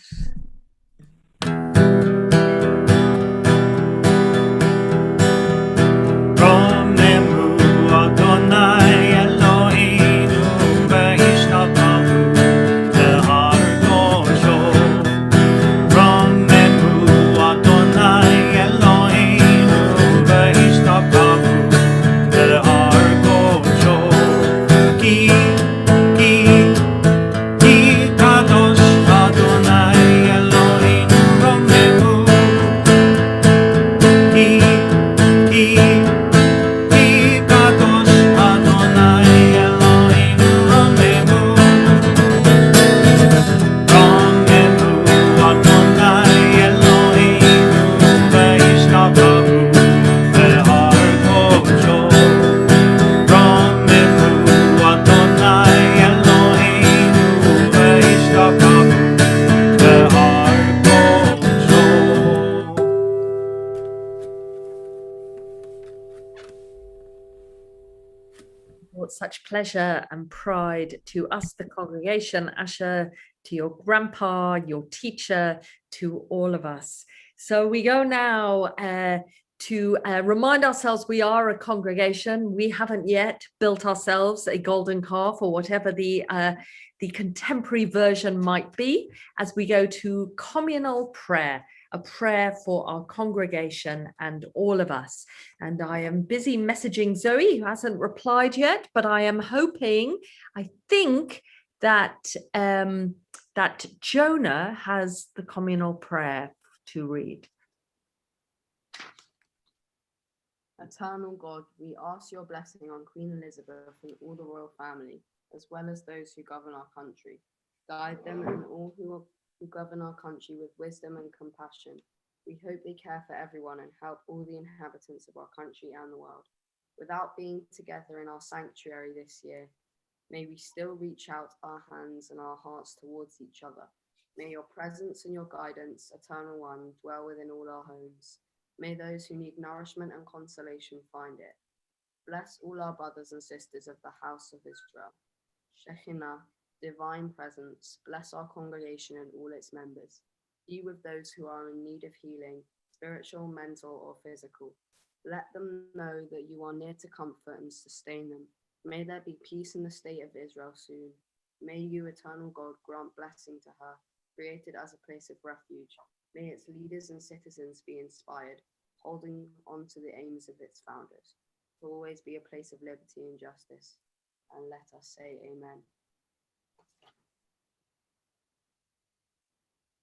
Such pleasure and pride to us, the congregation, Asher, to your grandpa, your teacher, to all of us. So we go now to remind ourselves we are a congregation. We haven't yet built ourselves a golden calf or whatever the contemporary version might be, as we go to communal prayer, a prayer for our congregation and all of us. And I am busy messaging Zoe, who hasn't replied yet, but I am hoping, I think that that Jonah has the communal prayer to read. Eternal God, we ask your blessing on Queen Elizabeth and all the royal family, as well as those who govern our country. Guide them and all who govern our country with wisdom and compassion. We hope they care for everyone and help all the inhabitants of our country and the world. Without being together in our sanctuary this year, may we still reach out our hands and our hearts towards each other. May your presence and your guidance, Eternal One, dwell within all our homes. May those who need nourishment and consolation find it. Bless all our brothers and sisters of the house of Israel. Shekhinah, Divine presence, bless our congregation and all its members. Be with those who are in need of healing, spiritual, mental, or physical. Let them know that you are near to comfort and sustain them. May there be peace in the state of Israel soon. May you, eternal God, grant blessing to her, created as a place of refuge. May its leaders and citizens be inspired, holding on to the aims of its founders, to always be a place of liberty and justice. And let us say amen.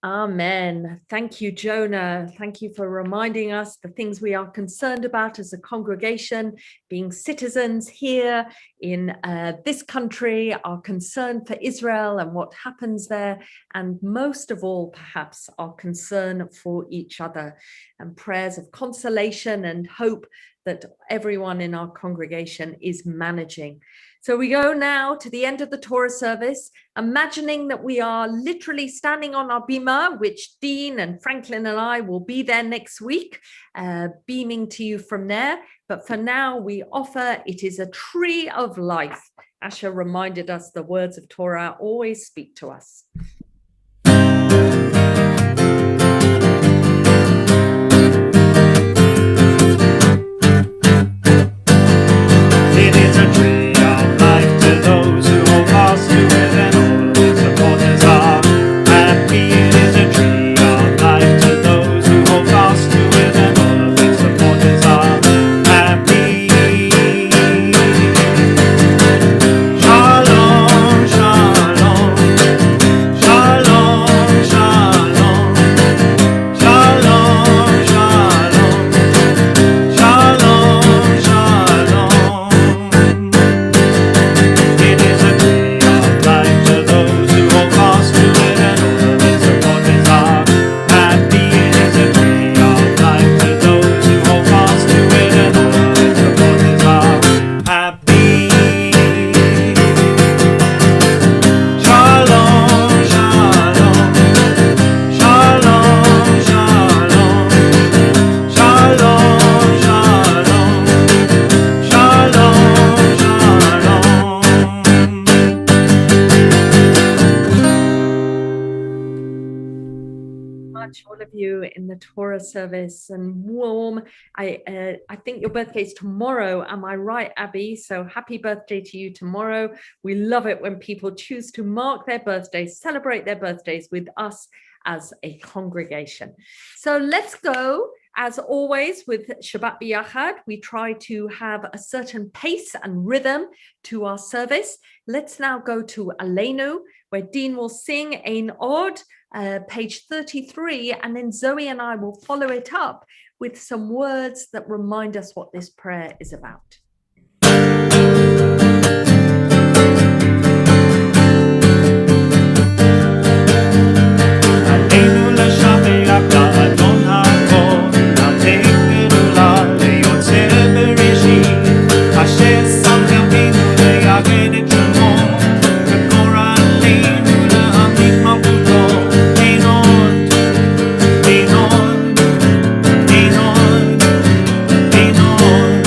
Amen. Thank you, Jonah. Thank you for reminding us the things we are concerned about as a congregation, being citizens here in this country, our concern for Israel and what happens there, and most of all, perhaps, our concern for each other, and prayers of consolation and hope that everyone in our congregation is managing. So we go now to the end of the Torah service, imagining that we are literally standing on our bima, which Dean and Franklin and I will be there next week, beaming to you from there. But for now, we offer, it is a tree of life. Asher reminded us the words of Torah always speak to us. It is a tree of life to those who hold fast to it, and all of its supporters are happy. It is a tree of life to those who hold fast to it, and all of its supporters are happy. Shalom, shalom, shalom, shalom, shalom, shalom, shalom, shalom. It is a tree of life to those who hold fast to it, and all of its supporters are happy. It is a tree of life to those who hold fast to it, and all of its supporters are happy. Shalom, shalom, shalom, shalom, shalom, shalom, shalom, Much, all of you in the Torah service, and warm. I think your birthday is tomorrow. Am I right, Abby? So happy birthday to you tomorrow. We love it when people choose to mark their birthdays, celebrate their birthdays with us as a congregation. So let's go. As always with Shabbat B'Yachad, we try to have a certain pace and rhythm to our service. Let's now go to Aleinu, where Dean will sing Ein Od, page 33, and then Zoe and I will follow it up with some words that remind us what this prayer is about. Aleinu l'shabeach la'adon ha'kol, na'tekenu la'leyotzeh bereshit, asher samchenu le'yaged et shemo, v'korah aleinu le'amlik malchuto. Ein od, ein od, ein od, ein od,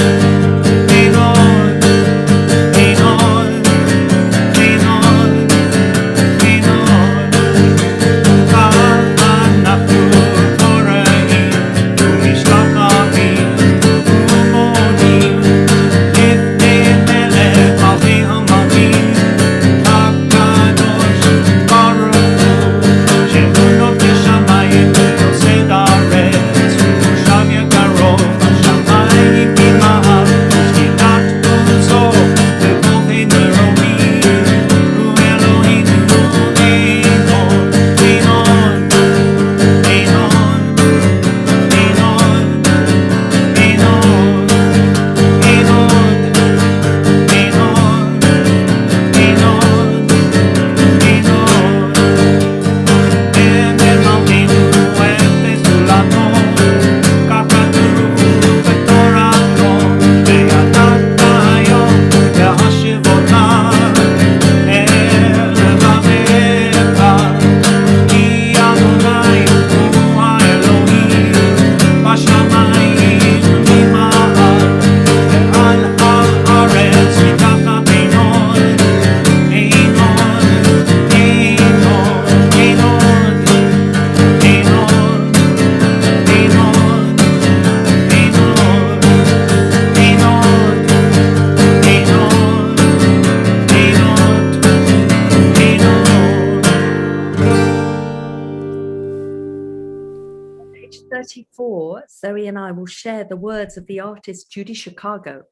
24, Zoe and I will share the words of the artist Judy Chicago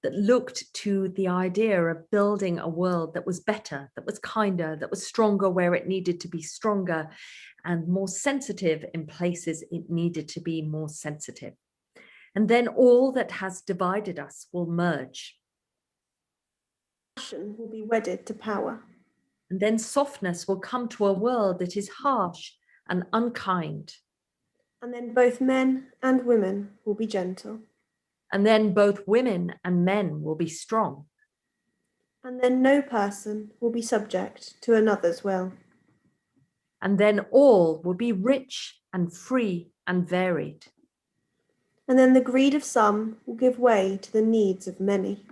that looked to the idea of building a world that was better, that was kinder, that was stronger where it needed to be stronger, and more sensitive in places it needed to be more sensitive. And then all that has divided us will merge. Passion will be wedded to power. And then softness will come to a world that is harsh and unkind. And then both men and women will be gentle. And then both women and men will be strong. And then no person will be subject to another's will. And then all will be rich and free and varied. And then the greed of some will give way to the needs of many.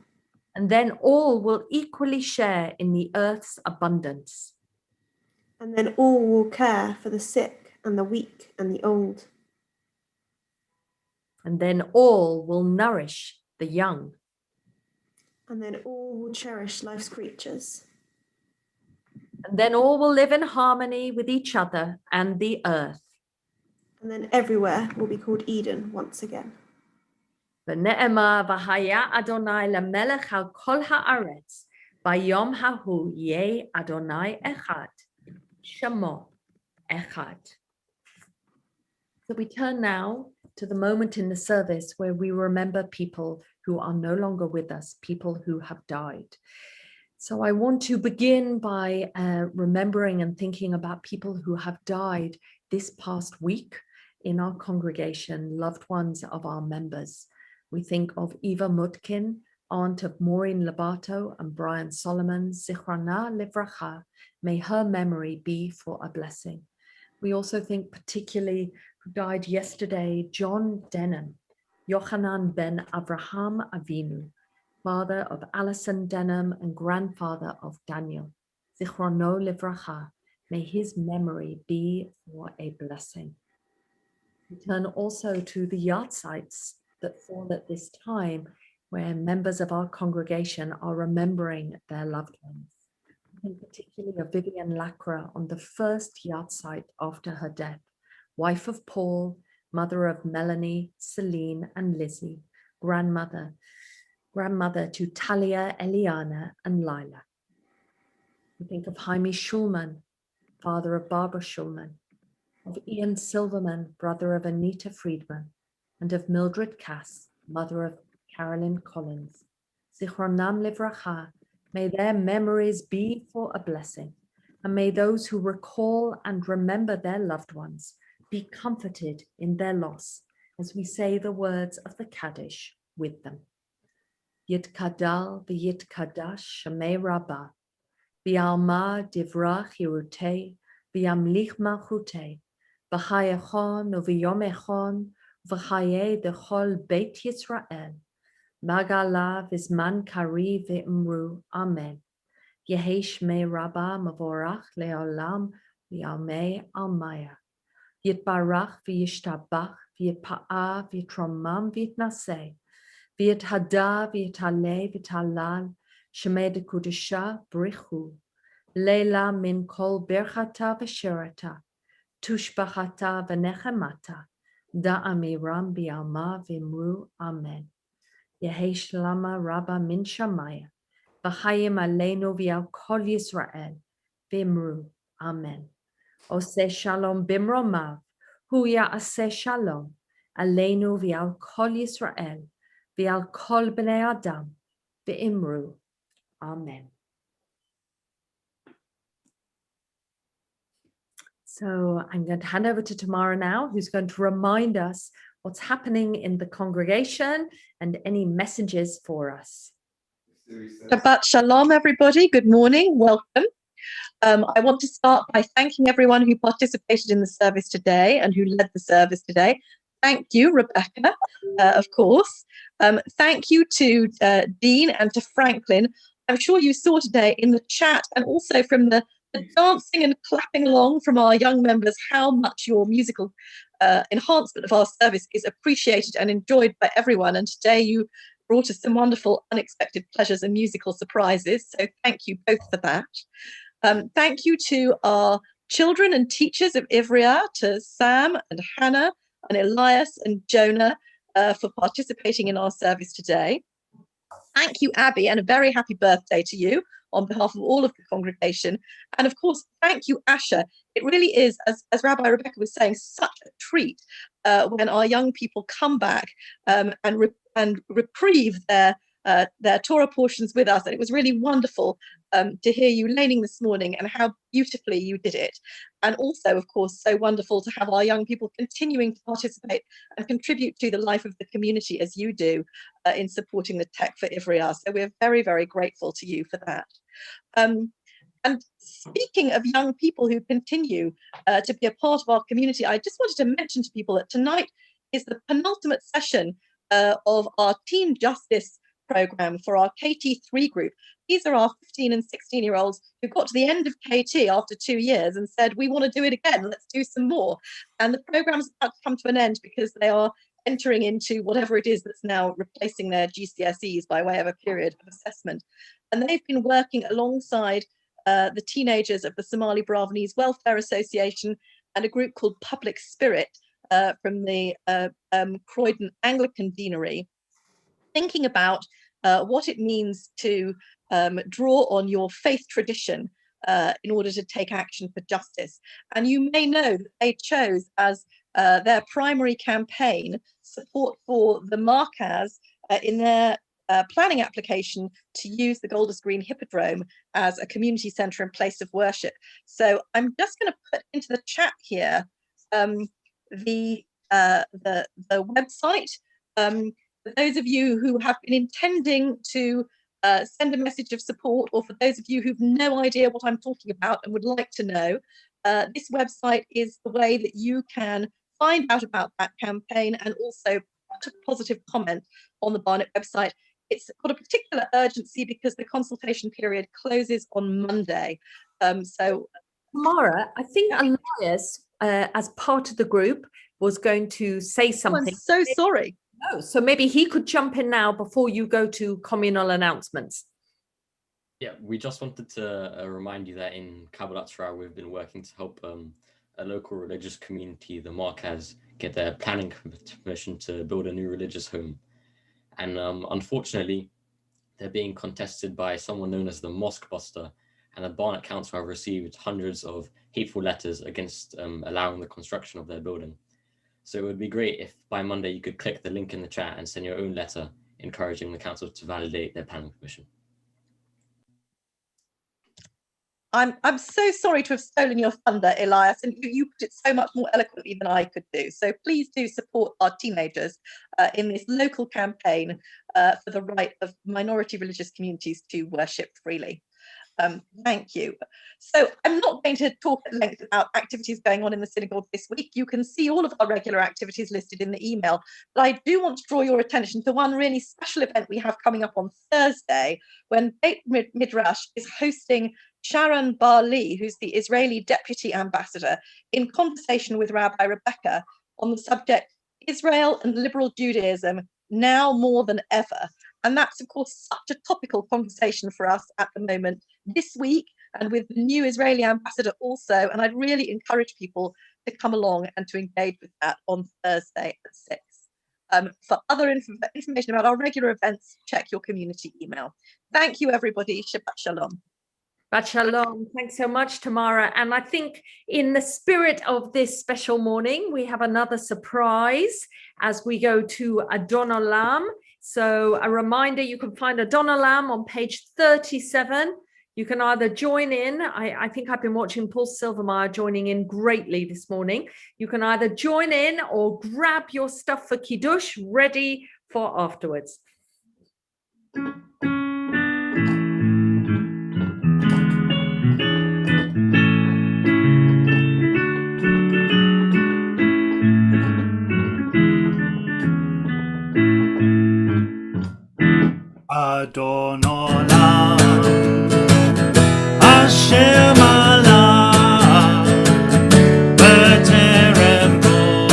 And then all will equally share in the earth's abundance. And then all will care for the sick and the weak and the old. And then all will nourish the young. And then all will cherish life's creatures. And then all will live in harmony with each other and the earth. And then everywhere will be called Eden once again. ונאמר והיה אדוני למלך על כל הארץ, ביום ההוא יהיה אדוני אחד, שמו אחד. So we turn now to the moment in the service where we remember people who are no longer with us, people who have died. So I want to begin by remembering and thinking about people who have died this past week in our congregation, loved ones of our members. We think of Eva Mutkin, aunt of Maureen Labato and Brian Solomon, Zichrona Livracha. May her memory be for a blessing. We also think particularly who died yesterday, John Denham, Yochanan ben Abraham Avinu, father of Alison Denham and grandfather of Daniel. Zichrono Livracha. May his memory be for a blessing. We turn also to the yard sites that fall at this time where members of our congregation are remembering their loved ones. In particular of Vivian Lacra on the first yard site after her death, wife of Paul, mother of Melanie, Celine and Lizzie, grandmother to Talia, Eliana and Lila. We think of Jaime Schulman, father of Barbara Schulman, of Ian Silverman, brother of Anita Friedman, and of Mildred Cass, mother of Carolyn Collins. Zichronam Livracha, may their memories be for a blessing, and may those who recall and remember their loved ones be comforted in their loss as we say the words of the Kaddish with them. Yitkadal v'yitkadash Shemei Rabbah, v'alma divrach Yerutei, v'yamlich malchutei, v'chayechon u'v'yomechon, v'chaye dechol Beit Yisrael, magala v'zman kari v'imru, Amen. Yehi Shmei Rabbah mavorach le'olam v'yamei almaya. Yitbarach v'yishtabach v'yitpa'a v'yitromam v'yitnaseh, v'yithada v'yitale v'yitalal, Shemei dekudisha brichu, leila min kol berchata v'shirata, tushbachata v'nechemata, da'amiram bi'alma v'imru, Amen. Yehi shlama rabba min shamaya, v'chayim aleinu v'al kol Yisrael, v'imru, Amen. Oseh shalom bimromav, hu ya'aseh shalom, aleinu v'al kol Yisrael, v'al kol bnei Adam, v'imru, Amen. So I'm going to hand over to Tamara now, who's going to remind us what's happening in the congregation and any messages for us. Shabbat Shalom, everybody. Good morning. Welcome. I want to start by thanking everyone who participated in the service today and who led the service today. Thank you, Rebecca, of course. Thank you to Dean and to Franklin. I'm sure you saw today in the chat and also from the dancing and clapping along from our young members how much your musical enhancement of our service is appreciated and enjoyed by everyone. And today you brought us some wonderful unexpected pleasures and musical surprises. So thank you both for that. Thank you to our children and teachers of Ivrea, to Sam and Hannah, and Elias and Jonah for participating in our service today. Thank you, Abby, and a very happy birthday to you on behalf of all of the congregation. And of course, thank you, Asher. It really is, as Rabbi Rebecca was saying, such a treat when our young people come back and reprieve their Torah portions with us. And it was really wonderful to hear you laning this morning and how beautifully you did it. And also, of course, so wonderful to have our young people continuing to participate and contribute to the life of the community as you do in supporting the Tech for Ivriah. So we're very, very grateful to you for that. And speaking of young people who continue to be a part of our community, I just wanted to mention to people that tonight is the penultimate session of our Teen Justice program for our KT3 group. These are our 15 and 16-year-olds who got to the end of KT after 2 years and said, we want to do it again, let's do some more. And the program's about to come to an end because they are entering into whatever it is that's now replacing their GCSEs by way of a period of assessment. And they've been working alongside the teenagers of the Somali Bravanese Welfare Association and a group called Public Spirit from the Croydon Anglican Deanery, thinking about what it means to draw on your faith tradition in order to take action for justice. And you may know that they chose as their primary campaign support for the Markaz in their planning application to use the Golders Green Hippodrome as a community centre and place of worship. So I'm just going to put into the chat here the website. For those of you who have been intending to send a message of support, or for those of you who've no idea what I'm talking about and would like to know, this website is the way that you can find out about that campaign and also put a positive comment on the Barnet website. It's got a particular urgency because the consultation period closes on Monday. So, Mara, I think Elias, as part of the group, was going to say something. I'm so sorry. Oh, so maybe he could jump in now before you go to communal announcements. Yeah, we just wanted to remind you that in Kabbalat Torah, we've been working to help a local religious community, the Markaz, get their planning permission to build a new religious home. And unfortunately, they're being contested by someone known as the Mosque Buster, and the Barnet Council have received hundreds of hateful letters against allowing the construction of their building. So it would be great if by Monday you could click the link in the chat and send your own letter encouraging the council to validate their planning permission. I'm so sorry to have stolen your thunder, Elias, and you put it so much more eloquently than I could do. So please do support our teenagers in this local campaign for the right of minority religious communities to worship freely. Thank you. So I'm not going to talk at length about activities going on in the synagogue this week. You can see all of our regular activities listed in the email, but I do want to draw your attention to one really special event we have coming up on Thursday, when Beit Midrash is hosting Sharon Bar-Lee, who's the Israeli Deputy Ambassador, in conversation with Rabbi Rebecca on the subject, Israel and liberal Judaism, now more than ever. And that's, of course, such a topical conversation for us at the moment this week, and with the new Israeli ambassador also. And I'd really encourage people to come along and to engage with that on Thursday at 6. For other information about our regular events, check your community email. Thank you, everybody. Shabbat Shalom. Shabbat Shalom. Thanks so much, Tamara. And I think in the spirit of this special morning, we have another surprise as we go to Adon Olam. So a reminder, you can find Adon Olam on page 37. You can either join in. I think I've been watching Paul Silvermeyer joining in greatly this morning. You can either join in or grab your stuff for Kiddush ready for afterwards. Adon Olam, Asher Malach, B'terem Bo,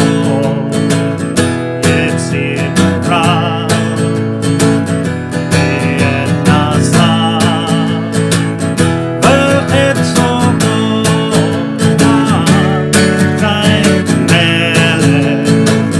Yetzir Ra, Ve'et Nasa, Ve'et Sogo, Zayin Melech,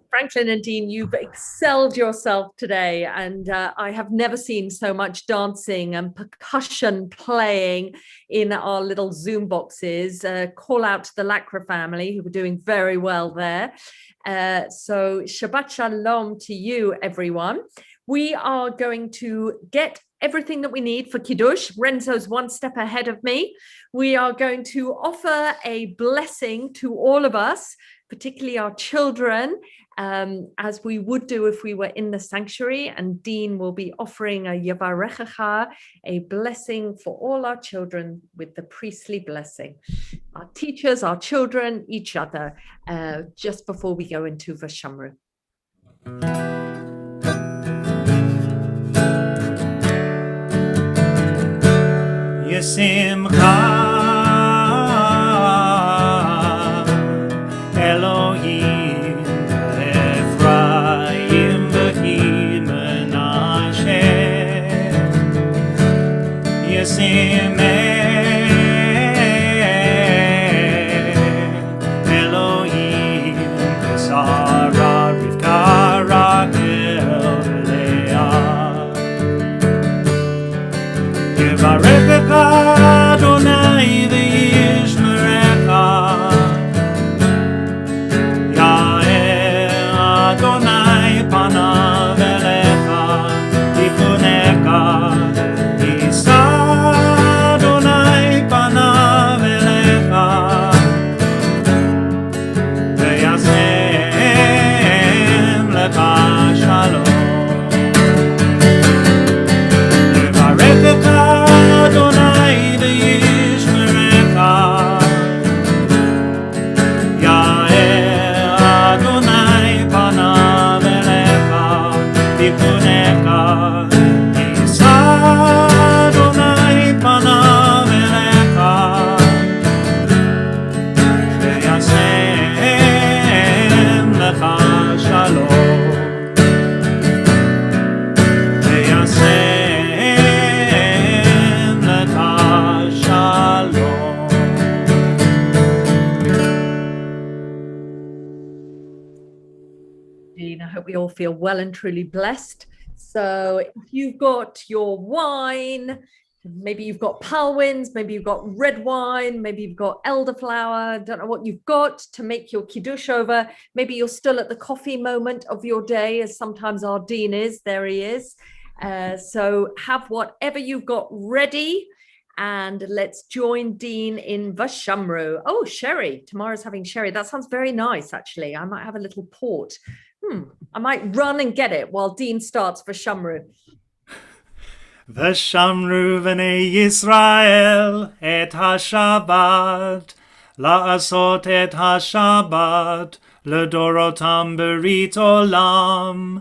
Franklin and Dean, you've excelled yourself today, and I have never seen so much dancing and percussion playing in our little Zoom boxes. Call out to the Lacra family, who were doing very well there. So Shabbat Shalom to you, everyone. We are going to get everything that we need for Kiddush. Renzo's one step ahead of me. We are going to offer a blessing to all of us, particularly our children, as we would do if we were in the sanctuary. And Dean will be offering a Yavarechecha, a blessing for all our children with the priestly blessing. Our teachers, our children, each other, just before we go into Vashamru. Yesimcha Elohim Ephraim V'hi Menashe Elohim Sarah Rivka Rachel Leah Yevarechecha Adonai v'yishmerecha Ya'er Adonai panav elecha tichunecha Yisa Adonai panav elecha V'yasem lecha shalom Yevarechecha Adonai v'yishmerecha Ya'er Adonai panav elecha tichunecha Yisa Adonai panav elecha V'yasem lecha shalom V'yasem lecha shalom. Dean, I hope we all feel well and truly blessed. So if you've got your wine, maybe you've got palwins, maybe you've got red wine, maybe you've got elderflower, don't know what you've got to make your kiddush over. Maybe you're still at the coffee moment of your day, as sometimes our Dean is. There he is. So have whatever you've got ready, and let's join Dean in Vashamru. Oh, sherry. Tomorrow's having sherry. That sounds very nice, actually. I might have a little port. I might run and get it while Dean starts Vashamru. ושמרו בני ישראל את השבת, לעשות את השבת לדורותם ברית עולם,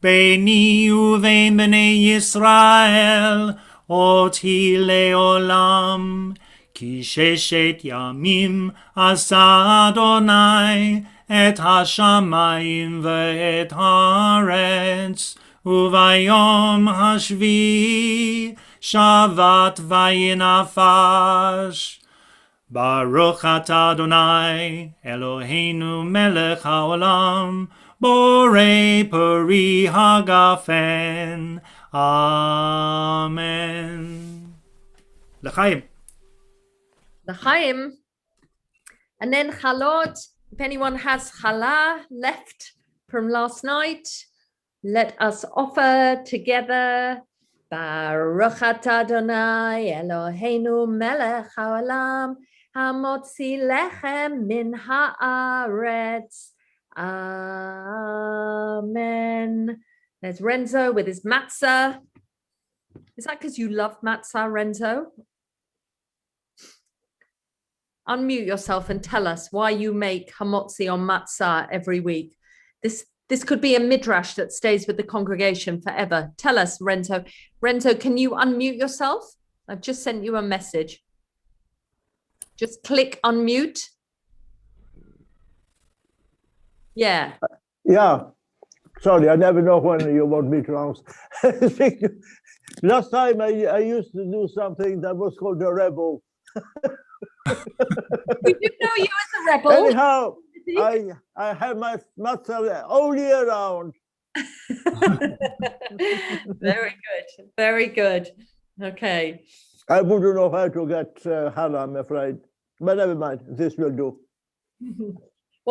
ביני ובין בני ישראל אותי לעולם. כי ששת ימים עשה אדוני את השמיים ואת הארץ, וביום השביעי שבת וינפש. ברוך אתה אדוני אלוהינו מלך העולם, בורא פרי הגפן. אמן. לחיים. L'chaim. And then chalot, if anyone has challah left from last night, let us offer together. Baruch atah Adonai Eloheinu melech haolam, hamotzi lechem min haaretz. Amen. There's Renzo with his matzah. Is that because you love matzah, Renzo? Unmute yourself and tell us why you make hamotzi on matzah every week. This could be a midrash that stays with the congregation forever. Tell us, Renzo. Renzo, can you unmute yourself? I've just sent you a message. Just click unmute. Yeah. Yeah. Sorry, I never know when you want me to answer. Last time I used to do something that was called a rebel. We didn't know you as a rebel. Anyhow, I have my matzah all year round. Very good. Very good. Okay. I wouldn't know how to get halal, I'm afraid. But never mind, this will do.